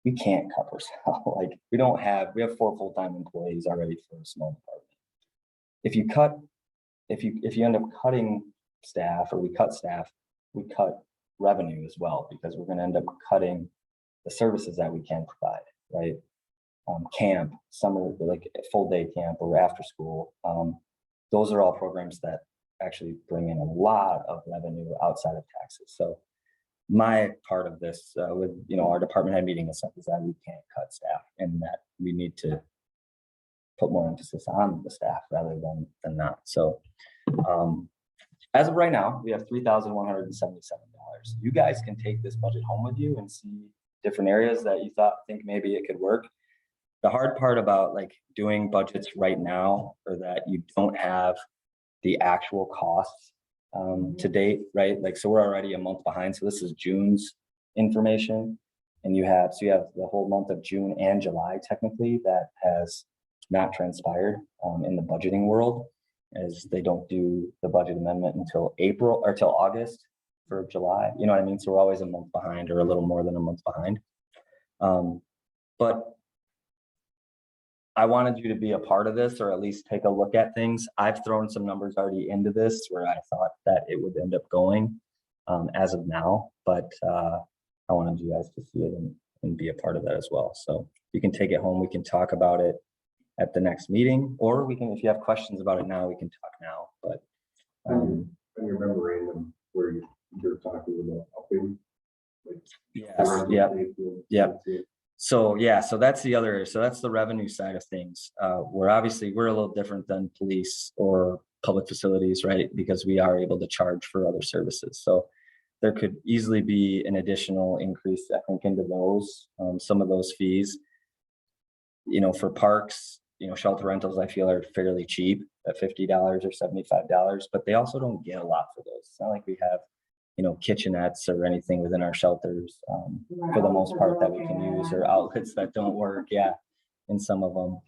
we can't cut personnel. Like we have 4 full-time employees already for a small department. If you end up cutting staff, or we cut staff, we cut revenue as well, because we're going to end up cutting the services that we can provide, right? Camp, summer, like a full day camp or after school. Those are all programs that actually bring in a lot of revenue outside of taxes. So my part of this with, our department head meeting is that we can't cut staff, and that we need to put more emphasis on the staff rather than not. So as of right now, we have $3,177. You guys can take this budget home with you and see different areas that you think maybe it could work. The hard part about like doing budgets right now, or that you don't have the actual costs to date, right? Like, so we're already a month behind. So this is June's information, and you have the whole month of June and July technically that has not transpired in the budgeting world, as they don't do the budget amendment until April or till August for July. You know what I mean? So we're always a month behind, or a little more than a month behind. But I wanted you to be a part of this, or at least take a look at things. I've thrown some numbers already into this where I thought that it would end up going as of now, but I wanted you guys to see it and be a part of that as well. So you can take it home. We can talk about it at the next meeting, or we can, if you have questions about it now, we can talk now. But on your memorandum where you're talking about upping, like, yes, So that's the other, so that's the revenue side of things. We're a little different than police or public facilities, right? Because we are able to charge for other services. So there could easily be an additional increase, I think, into those, some of those fees. For parks, shelter rentals, I feel are fairly cheap at $50 or $75, but they also don't get a lot for those. It's not like we have, kitchenettes or anything within our shelters for the most part that we can use, or outlets that don't work. Yeah, in some of them.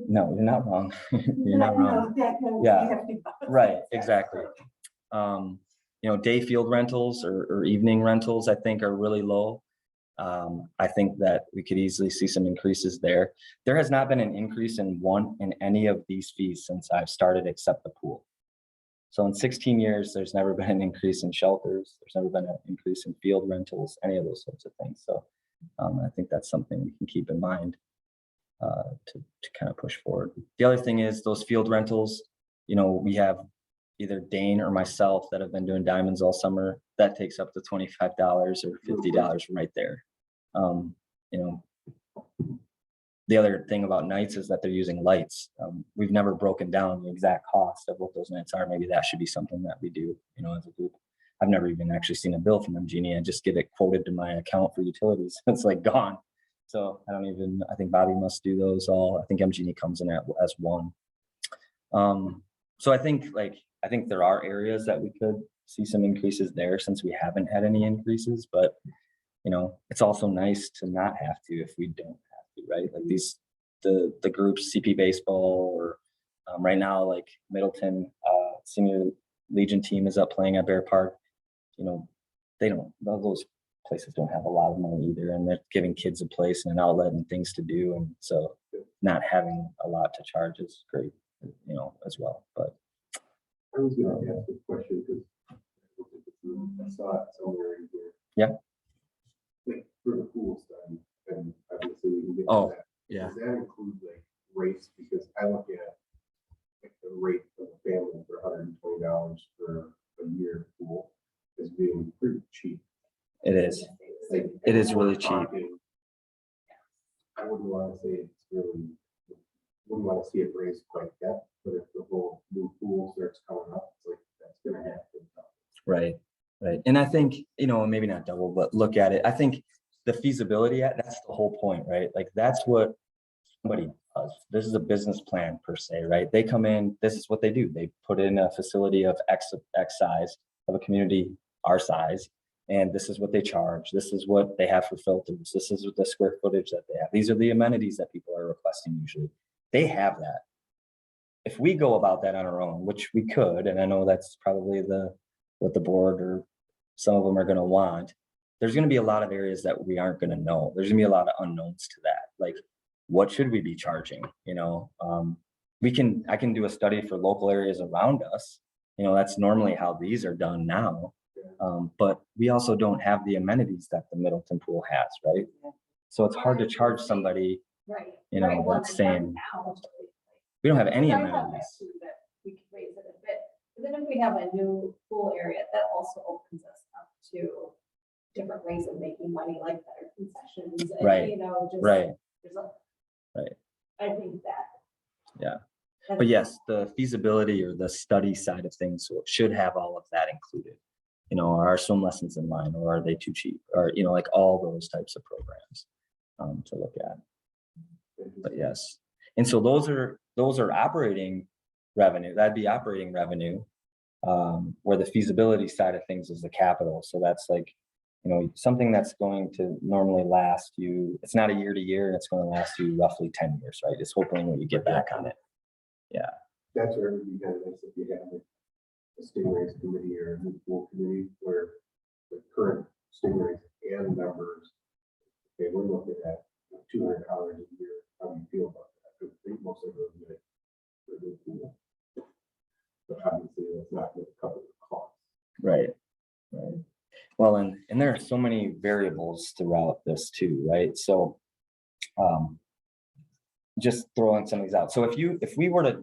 No, you're not wrong. You're not wrong. Yeah, right, exactly. Day field rentals or evening rentals, I think, are really low. I think that we could easily see some increases there. There has not been an increase in any of these fees since I've started, except the pool. So in 16 years, there's never been an increase in shelters. There's never been an increase in field rentals, any of those sorts of things. So I think that's something we can keep in mind to kind of push forward. The other thing is those field rentals, we have either Dane or myself that have been doing diamonds all summer. That takes up to $25 or $50 right there. The other thing about nights is that they're using lights. We've never broken down the exact cost of what those nights are. Maybe that should be something that we do, as a group. I've never even actually seen a bill from MGE. I just get it quoted to my account for utilities. It's like gone. So I think Bobby must do those all. I think MGE comes in as one. So I think there are areas that we could see some increases there, since we haven't had any increases, but it's also nice to not have to if we don't have to, right? Like the groups, CP baseball, or right now, like Middleton Senior Legion team is up playing at Bear Park. Those places don't have a lot of money either, and they're giving kids a place and an outlet and things to do, and so not having a lot to charge is great, as well. But I was going to ask a question because I saw it somewhere in here. Yeah. Like for the pool study, and obviously we can get Oh, to that. yeah. Does that include like rates? Because I look at like the rate of a family for $120 for a year pool as being pretty cheap. It is. Like, It is really cheap. I wouldn't want to say wouldn't want to see it raised quite yet, but if the whole new pool starts coming up, it's like that's gonna happen. Right. And I think, maybe not double, but look at it. I think the feasibility, that's the whole point, right? Like that's what somebody does. This is a business plan per se, right? They come in, this is what they do. They put in a facility of X size of a community our size, and this is what they charge. This is what they have for filters. This is the square footage that they have. These are the amenities that people are requesting usually. They have that. if we go about that on our own, which we could, and I know that's probably what the board or some of them are gonna want, there's gonna be a lot of areas that we aren't gonna know. There's gonna be a lot of unknowns to that. Like, what should we be charging? You know, I can do a study for local areas around us. You know, that's normally how these are done now. But we also don't have the amenities that the Middleton pool has, right? So it's hard to charge somebody, Right. you know, right, well, that's and not saying, now. we don't have any Because I thought that amenities. too, that we could raise it a bit, but then if we have a new pool area, that also opens us up to different ways of making money, like better concessions. And, Right, you know, just. Right, There's a. Right. I think that. Yeah. that but is- yes, the feasibility or the study side of things, so it should have all of that included. You know, are swim lessons in line, or are they too cheap? Or, you know, like all those types of programs to look at. But yes, and so those are operating revenue. That'd be operating revenue, where the feasibility side of things is the capital. So that's like, you know, something that's going to normally last you. It's not a year to year, and it's going to last you roughly 10 years, right? It's hoping that you get back on it. Yeah. That's where it would be kind of nice if you have a stingrays committee or a new pool committee where the current stingrays and members, okay, we're looking at $200 a year. How do you feel about that? I think most of them are for a new pool. But obviously that's not going to cover the cost. Right. Well, and there are so many variables throughout this too, right? So just throwing some of these out. So if we were to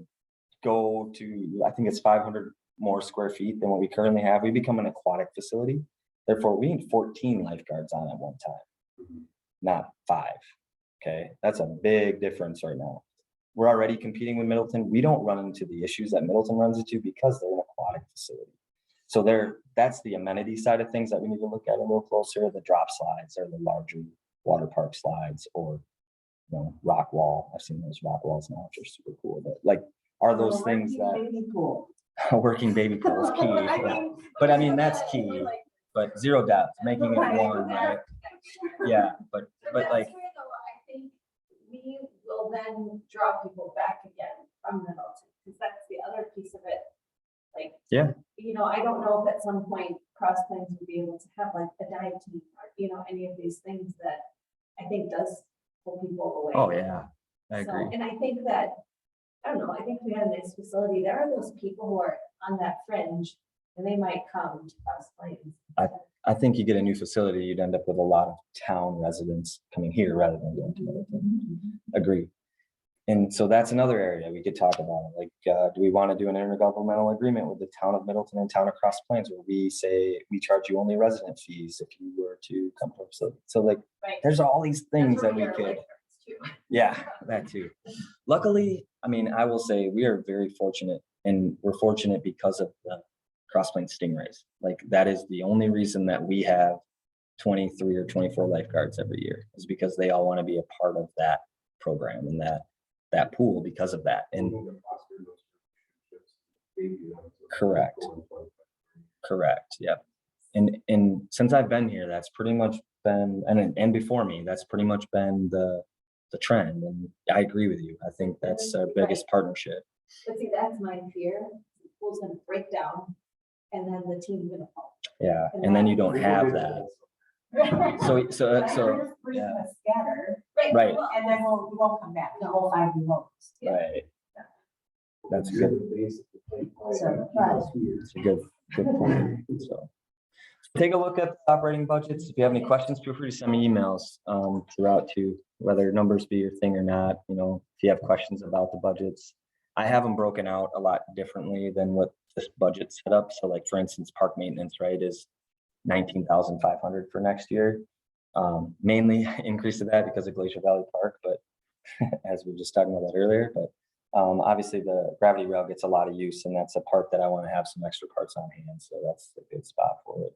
go to, I think it's 500 more square feet than what we currently have, we become an aquatic facility. Therefore, we need 14 lifeguards on at one time, not 5. Okay, that's a big difference right now. We're already competing with Middleton. We don't run into the issues that Middleton runs into because they're an aquatic facility. So that's the amenity side of things that we need to look at a little closer. The drop slides or the larger water park slides, or, you know, rock wall. I've seen those rock walls now, which are super cool. But like, are those things that Baby pool. a working baby pool is key? But I mean, that's key. But zero depth, making it one, right? Yeah, but that's like, where, though, I think we will then draw people back again from Middleton, because that's the other piece of it. Like, Yeah. you know, I don't know if at some point Cross Plains would be able to have like a dive team, or, you know, any of these things that I think does pull people away. oh yeah, I So, agree. and I think that, I don't know, I think if we had a nice facility, there are those people who are on that fringe, and they might come to Cross Plains. I think you get a new facility, you'd end up with a lot of town residents coming here rather than going to Middleton. Agree. And so that's another area we could talk about. Like, do we want to do an intergovernmental agreement with the town of Middleton and town of Cross Plains, where we say we charge you only resident fees if you were to come to our facility? So like, Right. there's all these things That's that we where could. are too. Yeah, that too. Luckily, I mean, I will say we are very fortunate, and we're fortunate because of the Cross Plains Stingrays. Like, that is the only reason that we have 23 or 24 lifeguards every year, is because they all want to be a part of that program and that pool because of that. And correct. Correct. Yep. And since I've been here, that's pretty much been, and before me, that's pretty much been the trend. And I agree with you. I think that's our biggest partnership. But see, that's my fear. The pool's gonna break down, and then the team's gonna fall. Yeah. And then you don't have that. So yeah. Scatter, Right. well, and then we won't come back, the whole 5 remotes. Right. That's You're good. the base of the plate. So, It's a good point. So take a look at the operating budgets. If you have any questions, feel free to send me emails throughout to, whether numbers be your thing or not. You know, if you have questions about the budgets, I have them broken out a lot differently than what this budget's set up. So like, for instance, park maintenance, right, is 19,500 for next year. Mainly increase of that because of Glacier Valley Park, but as we were just talking about that earlier, but obviously the gravity rail gets a lot of use, and that's a part that I want to have some extra parts on hand. So that's a good spot for it.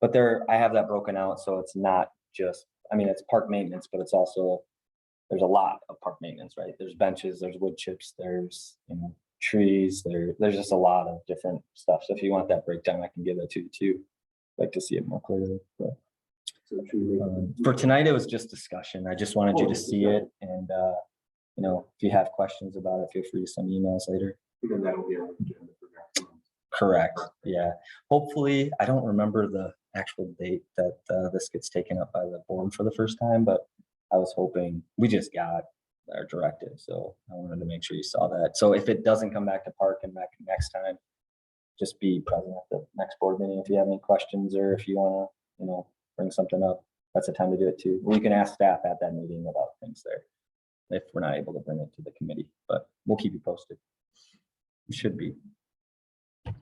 But I have that broken out. So it's not just, I mean, it's park maintenance, but it's also, there's a lot of park maintenance, right? There's benches, there's wood chips, there's, you know, trees, there's just a lot of different stuff. So if you want that breakdown, I can give that to you too. I'd like to see it more clearly. But for tonight, it was just discussion. I just wanted you to see it, and you know, if you have questions about it, feel free to send emails later. And then that'll be on the agenda for next month. Correct. Yeah. Hopefully, I don't remember the actual date that this gets taken up by the board for the first time, but I was hoping, we just got our directive, so I wanted to make sure you saw that. So if it doesn't come back to Park and back next time, just be present at the next board meeting if you have any questions, or if you want to, you know, bring something up, that's the time to do it too. Or you can ask staff at that meeting about things there if we're not able to bring it to the committee, but we'll keep you posted. We should be All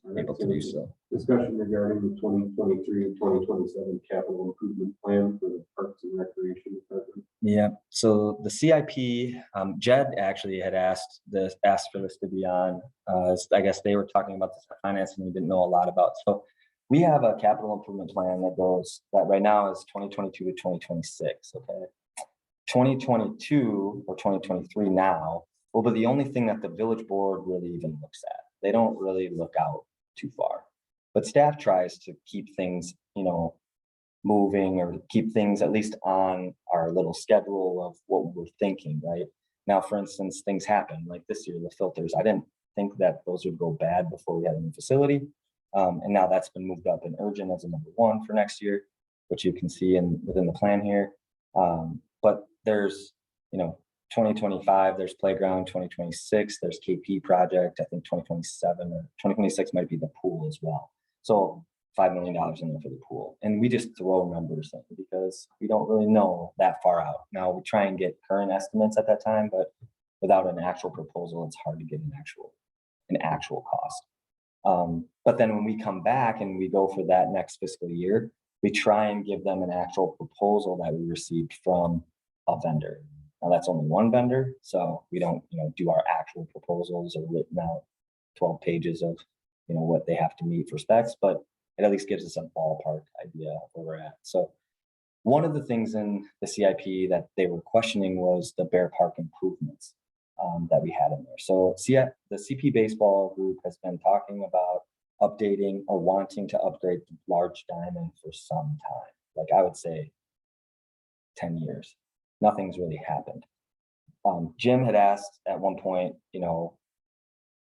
right, able to do so. Discussion regarding the 2023 and 2027 capital improvement plan for the Parks and Recreation Department. Yeah, so the CIP, Jed actually had asked for this to be on. I guess they were talking about this finance and we didn't know a lot about. So we have a capital improvement plan that right now is 2022 to 2026. Okay, 2022 or 2023 now will be the only thing that the village board really even looks at. They don't really look out too far, but staff tries to keep things, you know, moving or keep things at least on our little schedule of what we're thinking, right? Now, for instance, things happen like this year, the filters. I didn't think that those would go bad before we had a new facility. And now that's been moved up in urgent as a #1 for next year, which you can see within the plan here. But there's, you know, 2025, there's playground, 2026, there's KP project. I think 2027 or 2026 might be the pool as well. So $5 million in there for the pool. And we just throw numbers in because we don't really know that far out. Now we try and get current estimates at that time, but without an actual proposal, it's hard to get an actual cost. But then when we come back and we go for that next fiscal year, we try and give them an actual proposal that we received from a vendor. Now that's only one vendor, so we don't, you know, do our actual proposals or written out 12 pages of, you know, what they have to meet for specs, but it at least gives us a ballpark idea of where we're at. So one of the things in the CIP that they were questioning was the Bear Park improvements that we had in there. So the CP baseball group has been talking about updating or wanting to upgrade the large diamond for some time. Like I would say 10 years. Nothing's really happened. Jim had asked at one point, you know,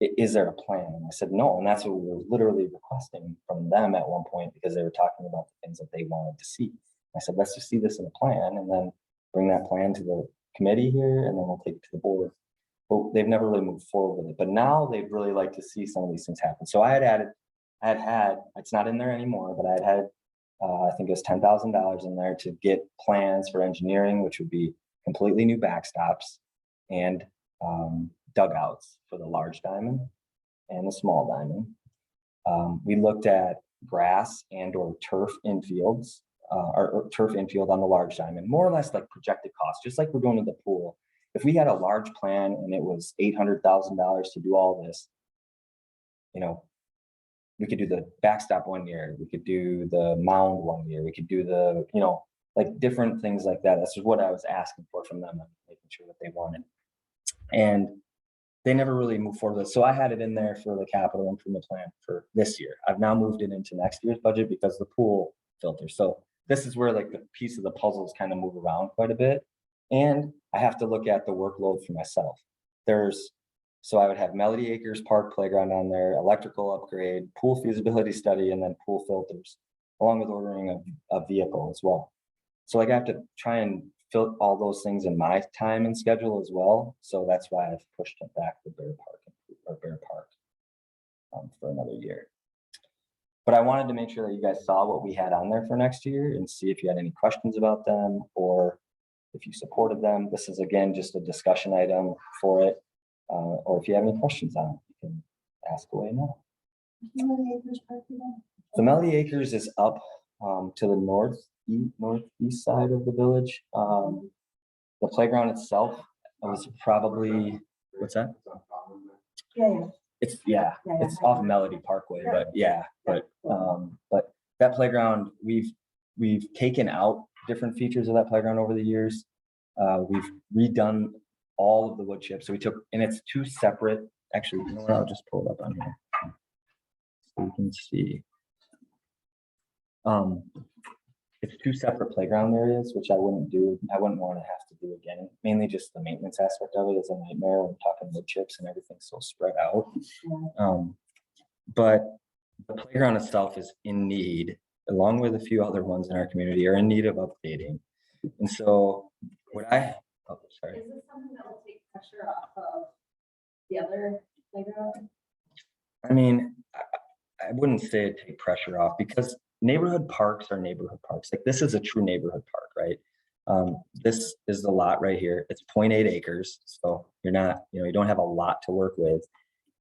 is there a plan? And I said, no. And that's what we were literally requesting from them at one point because they were talking about the things that they wanted to see. I said, let's just see this in a plan and then bring that plan to the committee here and then we'll take it to the board. But they've never really moved forward with it. But now they'd really like to see some of these things happen. So I had, it's not in there anymore, but I had I think it was $10,000 in there to get plans for engineering, which would be completely new backstops and dugouts for the large diamond and the small diamond. We looked at grass and or turf infields, or turf infield on the large diamond, more or less like projected cost, just like we're doing to the pool. If we had a large plan and it was $800,000 to do all this, you know, we could do the backstop 1 year, we could do the mound 1 year, we could do the, you know, like different things like that. That's what I was asking for from them, making sure that they wanted. And they never really moved forward with it. So I had it in there for the capital improvement plan for this year. I've now moved it into next year's budget because the pool filter. So this is where like the piece of the puzzles kind of move around quite a bit. And I have to look at the workload for myself. So I would have Melody Acres Park Playground on there, electrical upgrade, pool feasibility study, and then pool filters, along with ordering a vehicle as well. So like I have to try and fit all those things in my time and schedule as well. So that's why I've pushed it back to Bear Park for another year. But I wanted to make sure that you guys saw what we had on there for next year and see if you had any questions about them or if you supported them. This is again just a discussion item for it. Or if you have any questions on it, you can ask away now. The Melody Acres is up to the northeast side of the village. The playground itself was probably, what's that? Yeah. It's off Melody Parkway, but that playground, we've taken out different features of that playground over the years. We've redone all of the wood chips. So we took, and it's two separate, actually, you know what, I'll just pull it up on here. So you can see. it's two separate playground areas, which I wouldn't do. I wouldn't want to have to do again. Mainly just the maintenance aspect of it is a nightmare when talking wood chips and everything's so spread out. But the playground itself is in need, along with a few other ones in our community, are in need of updating. And so what oh, sorry. Is this something that will take pressure off of the other playground? I mean, I wouldn't say it take pressure off because neighborhood parks are neighborhood parks. Like this is a true neighborhood park, right? This is the lot right here. It's 0.8 acres. So you're not, you don't have a lot to work with.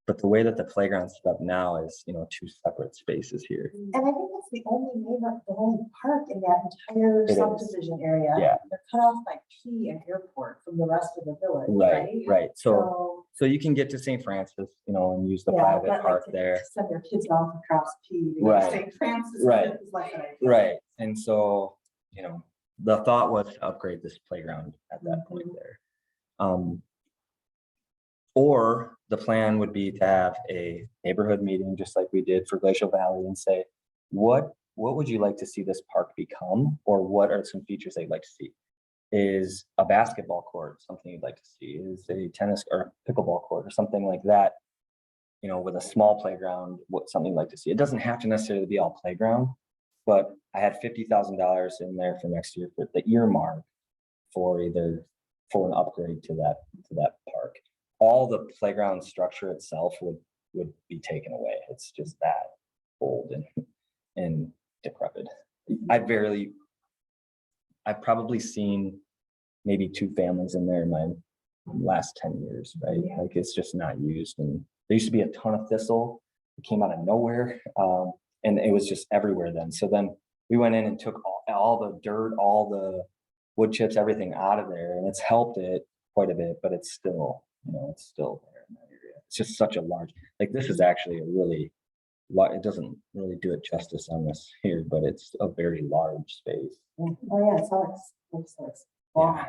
But the way that the playground's set up now is, two separate spaces here. And I think that's the only park in that entire It is. subdivision area. Yeah. They're cut off by P and airport from the rest of the village, Right, right? right. So you can get to St. Francis, and use the private but, like, park to there. Send their kids off across P. to go to Right. St. Francis. Right. is like an idea. Right. And so, the thought was to upgrade this playground at that point there. Or the plan would be to have a neighborhood meeting, just like we did for Glacial Valley, and say, what would you like to see this park become? Or what are some features they'd like to see? Is a basketball court something you'd like to see? Is a tennis or pickleball court or something like that, with a small playground, something you'd like to see? It doesn't have to necessarily be all playground, but I had $50,000 in there for next year for the earmark for an upgrade to that park. All the playground structure itself would be taken away. It's just that old and decrepit. I've probably seen maybe 2 families in there in my last 10 years, right? Yeah. Like it's just not used. And there used to be a ton of thistle. It came out of nowhere. And it was just everywhere then. So then we went in and took all the dirt, all the wood chips, everything out of there. And it's helped it quite a bit, but it's still, it's still there in that area. It's just such a large, like this is actually a really, it doesn't really do it justice on this here, but it's a very large space. Oh, yeah, so it's long.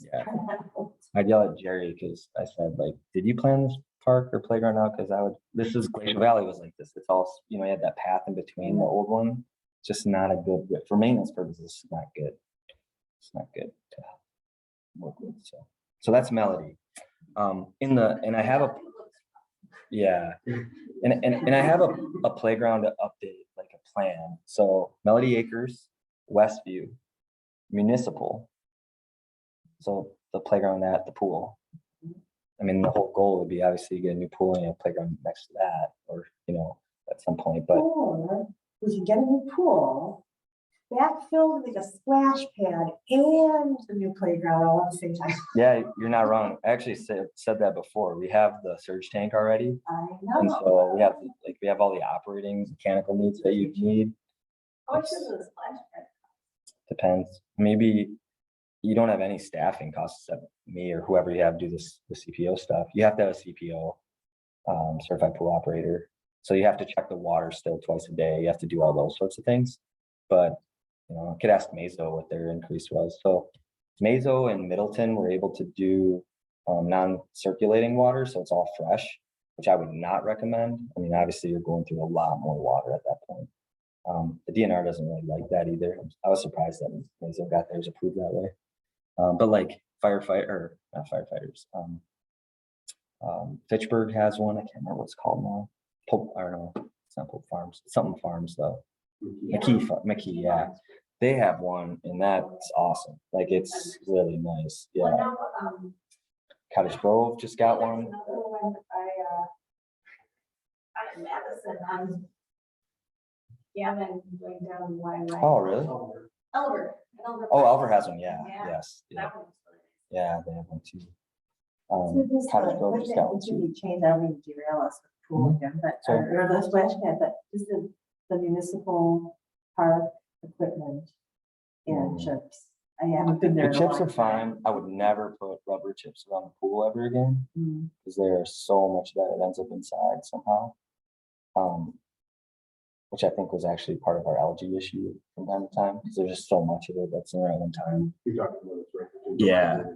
Yeah. I'd yell at Jerry because I said, like, did you plan this park or playground out? Because this is Glacial Valley was like this. It's all, you had that path in between the old one. It's just not a good, for maintenance purposes, it's not good. It's not good to work with. So that's Melody. And I have and I have a playground update, like a plan. So Melody Acres, Westview, Municipal. So the playground at the pool. I mean, the whole goal would be obviously to get a new pool and a playground next to that, or at some point. But we should get a new pool, backfilled with a splash pad and the new playground all at the same time. yeah, you're not wrong. I actually said that before. We have the surge tank already, I and know. so we have all the operating mechanical needs that you need. How much is the splash pad? Depends. Maybe you don't have any staffing costs except me or whoever you have do the CPO stuff. You have to have a CPO, certified pool operator. So you have to check the water still twice a day. You have to do all those sorts of things. But I could ask Mazo what their increase was. So Mazo and Middleton were able to do non-circulating water, so it's all fresh, which I would not recommend. I mean, obviously you're going through a lot more water at that point. The DNR doesn't really like that either. I was surprised that Mazo got theirs approved that way. But like not firefighters. Fitchburg has one. I can't remember what it's called now. I don't know. It's not Pope Farms. Something Farms though. McKee, yeah. They have one, and that's awesome. Like it's really nice. Yeah. Cottage Grove just got one. Another one by Madison. Gavin going down Wine. Oh, really? Elver. Oh, Elver has one. Yeah. Yeah. Yes. Yeah. That one's really nice. Yeah, they have one too. So this, Cottage Grove just got one what too. should be changed? I don't mean to derail us with the pool again, but, So- or the splash pad, but is the municipal park equipment and chips? I haven't been there. The in a chips long are fine. time. I would never put rubber chips around the pool ever again Mm. because there's so much that it ends up inside somehow. Which I think was actually part of our algae issue from time to time because there's just so much of it that's in there at one time. You're talking about this, right?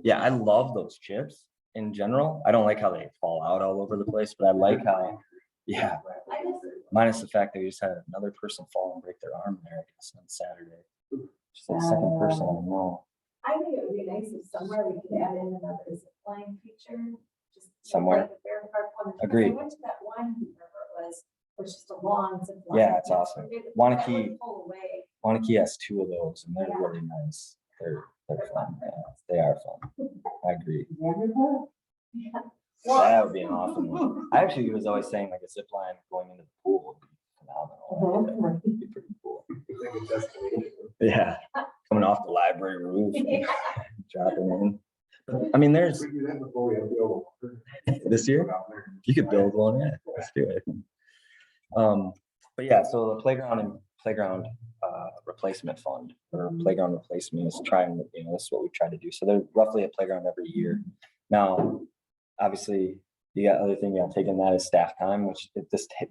Yeah, I love those chips in general. I don't like how they fall out all over the place, but I like how, minus the fact that we just had another person fall and break their arm there, I guess, on Saturday. She's like second person, I know. I think it would be nice if somewhere we could add in another zip line feature. Just Somewhere. like the Bear Park one. Because Agreed. I went to that one, wherever it was just a long zip line. Yeah, it's awesome. That Wanakee- would pull away. Wanakee has 2 of those and they're Yeah. really nice. They're fun. Yeah, they are fun. I agree. Yeah. That would be an awesome one. I actually was always saying like a zip line going into the pool would be phenomenal. It'd be pretty cool. It's like a destination. Yeah, coming off the library roof, Yeah. dropping in. But, I mean, there's We do that before we have to go. this year, you could build one, yeah, let's do it. But yeah, so the playground replacement fund or playground replacement is trying, this is what we try to do. So there's roughly a playground every year. Now, obviously, you got other thing you gotta take in that is staff time, which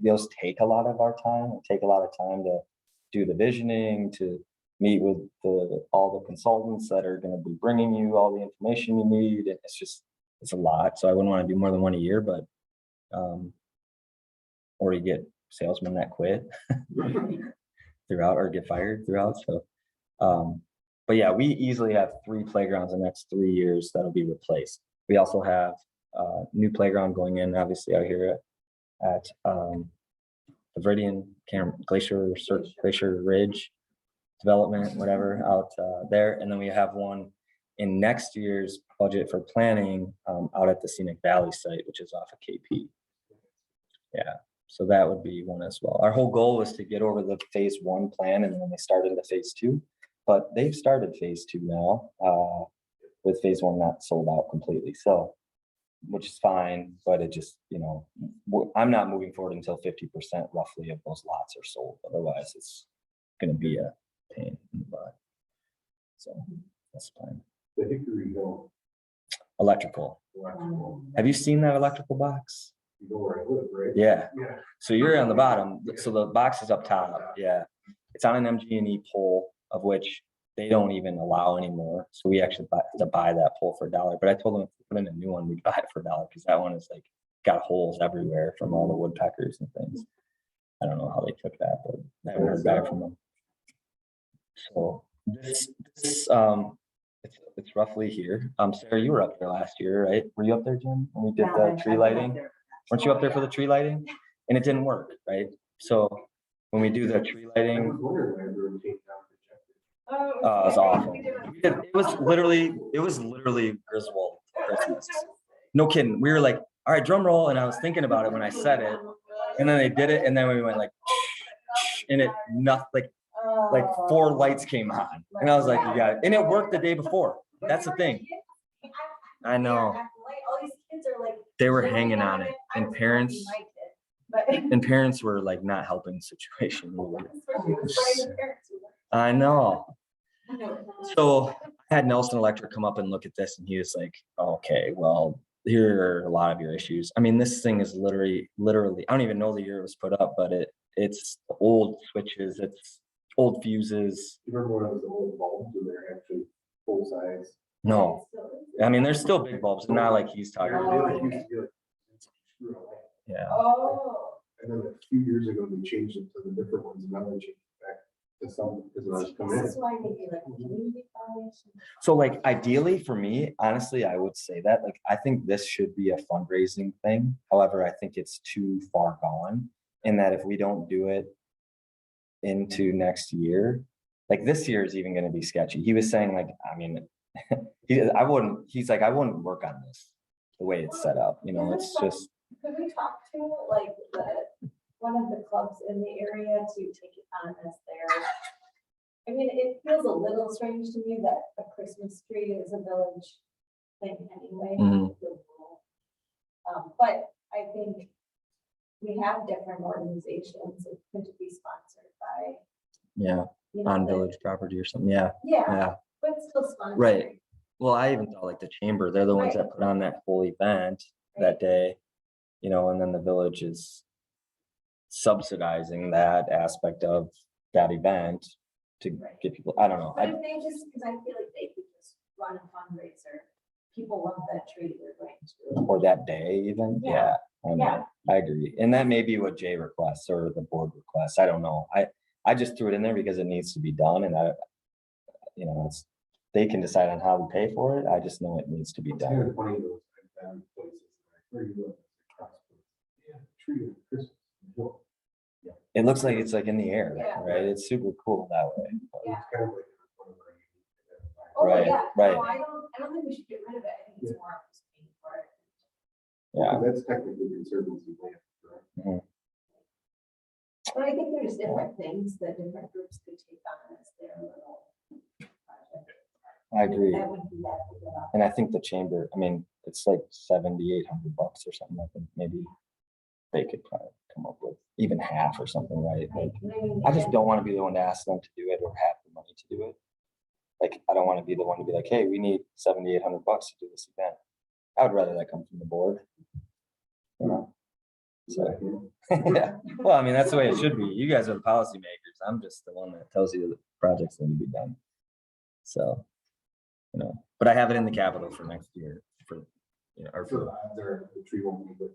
those take a lot of our time, take a lot of time to do the visioning, to meet with all the consultants that are gonna be bringing you all the information you need. And it's a lot. So I wouldn't want to do more than one a year, but, or you get salesmen that quit throughout or get fired throughout. So, but yeah, we easily have 3 playgrounds in the next 3 years that'll be replaced. We also have new playground going in, obviously out here at the Viridian Glacier Ridge development, whatever, out there. And then we have one in next year's budget for planning out at the Scenic Valley site, which is off of KP. Yeah, so that would be one as well. Our whole goal was to get over the phase 1 plan and then they started into phase 2, but they've started phase 2 now with phase 1 not sold out completely. So, which is fine, but it just, I'm not moving forward until 50% roughly of those lots are sold. Otherwise it's going to be a pain in the butt. So that's fine. The Hickory Hill Electrical. electrical, Have you seen that electrical box? you know where I live, right? Yeah. Yeah. So you're on the bottom. So the box is up top. Yeah. It's on an MG&E pole of which they don't even allow anymore. So we actually have to buy that pole for $1. But I told them if we put in a new one, we'd buy it for $1 because that one is like got holes everywhere from all the woodpeckers and things. I don't know how they took that, but I haven't heard back from them. So this it's roughly here. Sarah, you were up there last year, right? Were you up there, Jim, when we did the tree lighting? Weren't you up there for the tree lighting? And it didn't work, right? So when we do the tree I lighting, was wondering why we were taking down projectors. it was awful. It was literally Griswold Christmas. No kidding. We were like, all right, drum roll. And I was thinking about it when I said it. And then they did it. And then we went like, and it nothing like 4 lights came on. And I was like, you got it. And it worked the day before. That's the thing. I know. All these kids are like. They were hanging on it. And parents were like not helping the situation. I know. So I had Nelson Electric come up and look at this and he was like, okay, well, here are a lot of your issues. I mean, this thing is literally, I don't even know the year it was put up, but it's old switches, it's old fuses. You remember one of those old bulbs and they're actually full size? No, I mean, there's still big bulbs, not like he's talking They about. used to be like, screw away. Yeah. Oh. And then a few years ago, they changed it to the different ones, and now they changed it back to some, because when I was coming in. This is why they do like community foundation. So like ideally for me, honestly, I would say that like, I think this should be a fundraising thing. However, I think it's too far gone in that if we don't do it into next year, like this year is even going to be sketchy. He was saying like, I mean, he's like, I wouldn't work on this the way it's set up. It's just. Could we talk to like one of the clubs in the area to take it on as their? I mean, it feels a little strange to me that a Christmas tree is a village thing anyway. Mhm. But I think we have different organizations that could be sponsored by. Yeah, on village property or something. Yeah, Yeah, yeah. but still sponsored. Right. Well, I even thought like the chamber, they're the ones that put on that whole event that day, and then the village is subsidizing that aspect of that event to get people, I don't know. But if they just, because I feel like they could just run a fundraiser, people love that tree, they're going to. Or that day even, Yeah. I know. I agree. And that may be what Jay requests or the board requests. I don't know. I just threw it in there because it needs to be done and you know, they can decide on how we pay for it. I just know it needs to be It's kind done. of funny those places, like, where you live, yeah, tree of Christmas. Well, It looks like it's like in the air, Yeah. right? It's super cool that way. Yeah. It's kind of like one of our unique. Oh, Right, yeah, right. no, I don't think we should get rid of it, I think it's more of just paying for it. Yeah. That's technically conservancy land, right? But I think there's different things that different groups could take on as their little project. I agree. That wouldn't be that big of a. And I think the chamber, I mean, it's like $7,800 or something. I think maybe they could probably come up with even half or something, right? Like, I just don't want to be the one to ask them to do it or have the money to do it. Like, I don't want to be the one to be like, hey, we need $7,800 to do this event. I would rather that come from the board. You know? So, yeah. Well, I mean, that's the way it should be. You guys are the policymakers. I'm just the one that tells you that projects need to be done. So, you know, but I have it in the capital for next year for, you know, or So for, the tree won't be lit.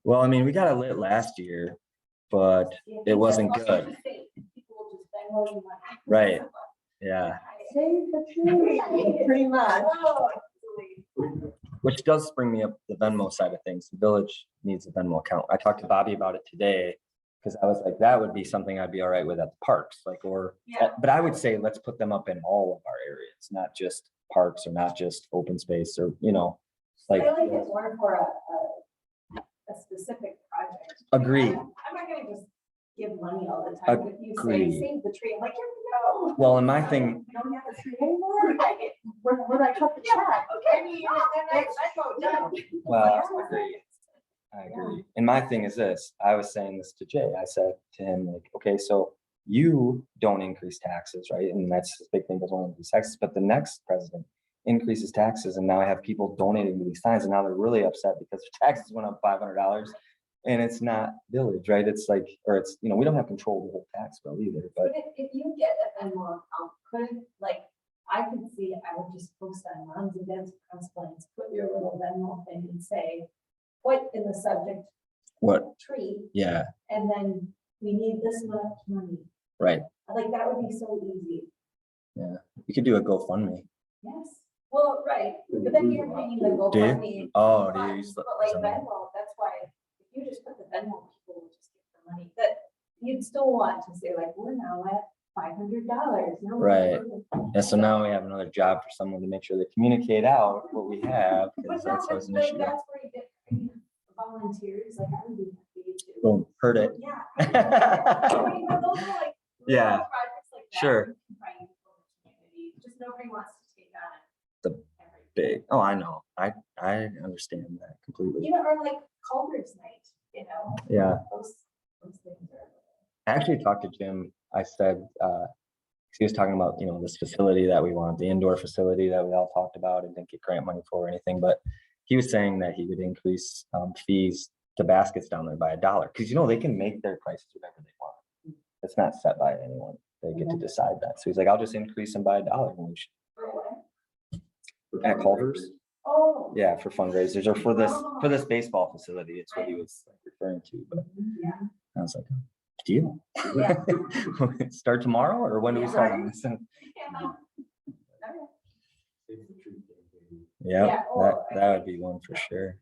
well, I mean, we got it lit last year, but it wasn't good. Right. Yeah. Save the tree, pretty much. Which does bring me up the Venmo side of things. The village needs a Venmo account. I talked to Bobby about it today because I was like, that would be something I'd be all right with at the parks, like, or, but I would say let's put them up in all of our areas, not just parks or not just open space or, you know, like. I like it more for a specific project. Agreed. I'm not gonna just give money all the time, but if you say Agreed. save the tree, I'm like, here we go. Well, and my thing, We don't have a tree anymore. Right. When I cut the check. Okay, I go down. well, I agree. And my thing is this, I was saying this to Jay, I said to him, like, okay, so you don't increase taxes, right? And that's the big thing, doesn't want to increase taxes, but the next president increases taxes. And now I have people donating to these signs and now they're really upset because their taxes went up $500 and it's not village, right? It's like, or it's, you know, we don't have control of the whole tax bill either, but If you get a Venmo account, could, like, I could see, I would just post on mom's events, press plans, put your little Venmo thing and say, put in the subject what, tree, yeah, and then we need this much money. right. Like, that would be so easy. You could do a GoFundMe. Yes, well, right, but then you're paying the Do you? GoFundMe. Oh, do you fund, use the- But like something? Venmo, that's why, if you just put the Venmo, people will just get the money, that you'd still want to say like, we're now at $500. Now we're Right. at- And so now we have another job for someone to make sure they communicate out what we have, But because no, that's always an like, issue. that's where you get volunteers, like, I would be happy to. Boom, heard it. Yeah. I mean, but those are like Yeah, little projects like that sure. you can find for the community. Just nobody wants to take on The everything. big, oh, I know. I understand that completely. You know, or like Culver's night, you know, Yeah. those things are. I actually talked to Jim. I said, he was talking about, you know, this facility that we want, the indoor facility that we all talked about and didn't get grant money for or anything, but he was saying that he would increase fees to baskets down there by $1, because, you know, they can make their prices whatever they want. It's not set by anyone. They get to decide that. So he's like, I'll just increase them by $1. And we should, For what? at Culver's. Oh. Yeah, for fundraisers or for this baseball facility. It's what he was referring to, but Yeah. I was like, deal. Yeah. Start tomorrow or when do we start on Right. this? Yeah. Yeah, Yeah, oh, that would be one for sure.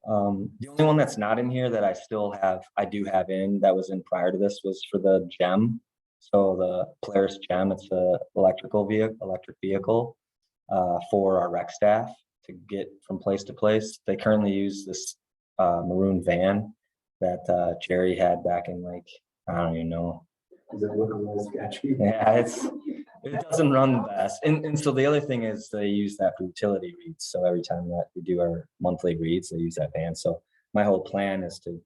The only one that's not in here that I do have in, that was in prior to this, was for the GEM. So the Polaris GEM, it's a electric vehicle for our rec staff to get from place to place. They currently use this maroon van that Jerry had back in, like, I don't even know. Does it look a little sketchy? Yeah, it doesn't run the best. And so the other thing is they use that for utility reads. So every time that we do our monthly reads, they use that van. So my whole plan is to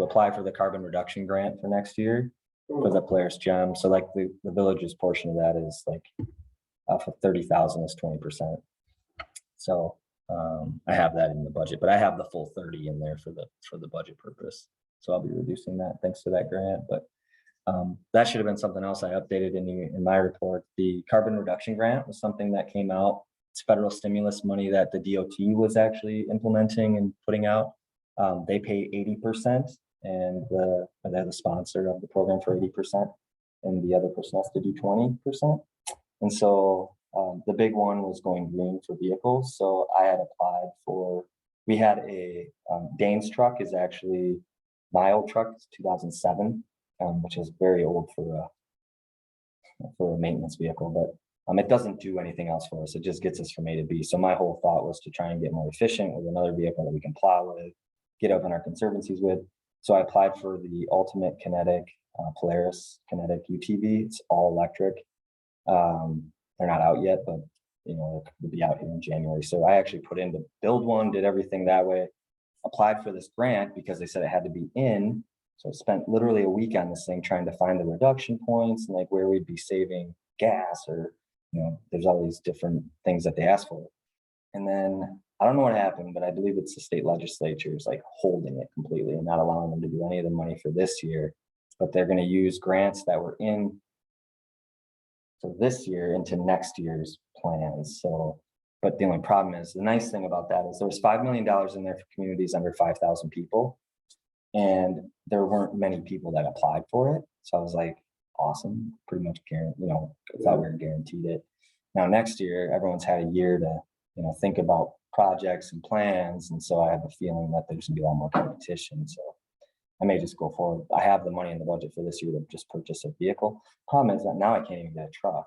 apply for the carbon reduction grant for next year for the Polaris GEM. So like the village's portion of that is like for 30,000 is 20%. So I have that in the budget, but I have the full 30 in there for the budget purpose. So I'll be reducing that thanks to that grant. But that should have been something else I updated in my report. The carbon reduction grant was something that came out. It's federal stimulus money that the DOT was actually implementing and putting out. They pay 80%, and they're the sponsor of the program for 80%. and the other person has to do 20%. And so the big one was going green for vehicles. So I had applied for, we had a Dane's truck is actually my old truck, it's 2007, which is very old for a maintenance vehicle, but it doesn't do anything else for us. It just gets us from A to B. So my whole thought was to try and get more efficient with another vehicle that we can plow with, get up in our conservancies with. So I applied for the Ultimate Kinetic Polaris Kinetic UTV. It's all electric. They're not out yet, but you know, they'll be out here in January. So I actually put in to build one, did everything that way, applied for this grant because they said it had to be in. So I spent literally a week on this thing trying to find the reduction points and like where we'd be saving gas, or you know, there's all these different things that they ask for. And then I don't know what happened, but I believe it's the state legislature is like holding it completely and not allowing them to do any of the money for this year, but they're going to use grants that were in for this year into next year's plans. So, but the only problem is, the nice thing about that is there was $5 million in there for communities under 5,000 people. And there weren't many people that applied for it. So I was like, awesome, pretty much guaranteed, you know, I thought we were guaranteed it. Now, next year, everyone's had a year to, you know, think about projects and plans. And so I have a feeling that there's gonna be a lot more competition. So I may just go forward. I have the money in the budget for this year to just purchase a vehicle. Problem is that now I can't even get a truck,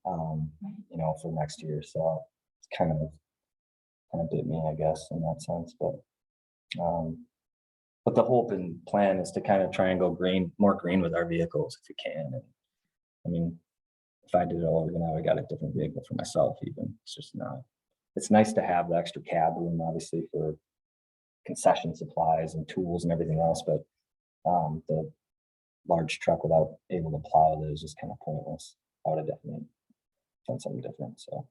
you know, for next year. So it's kind of bit me, I guess, in that sense. But the hope and plan is to kind of try and go green, more green with our vehicles if we can. And I mean, if I did it all over now, I got a different vehicle for myself even. It's just not, it's nice to have the extra cab room, obviously, for concession supplies and tools and everything else, but the large truck without able to plow it is just kind of pointless. I would have definitely done something different. So,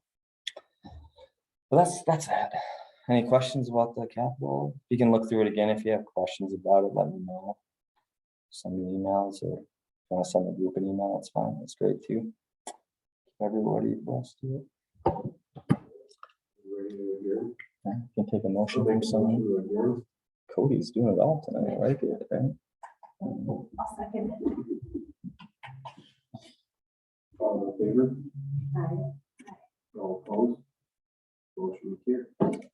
but that's that. Any questions about the capital? You can look through it again. If you have questions about it, let me know. Send me emails, or if you want to send the group an email, that's fine. That's great too. Everybody wants to do it. Ready to adjourn? Yeah, you can take a motion I'll make from a someone. motion to adjourn. Cody's doing it all tonight. I like it, right? I'll second it. All in favor? Aye. All opposed? Motion carried.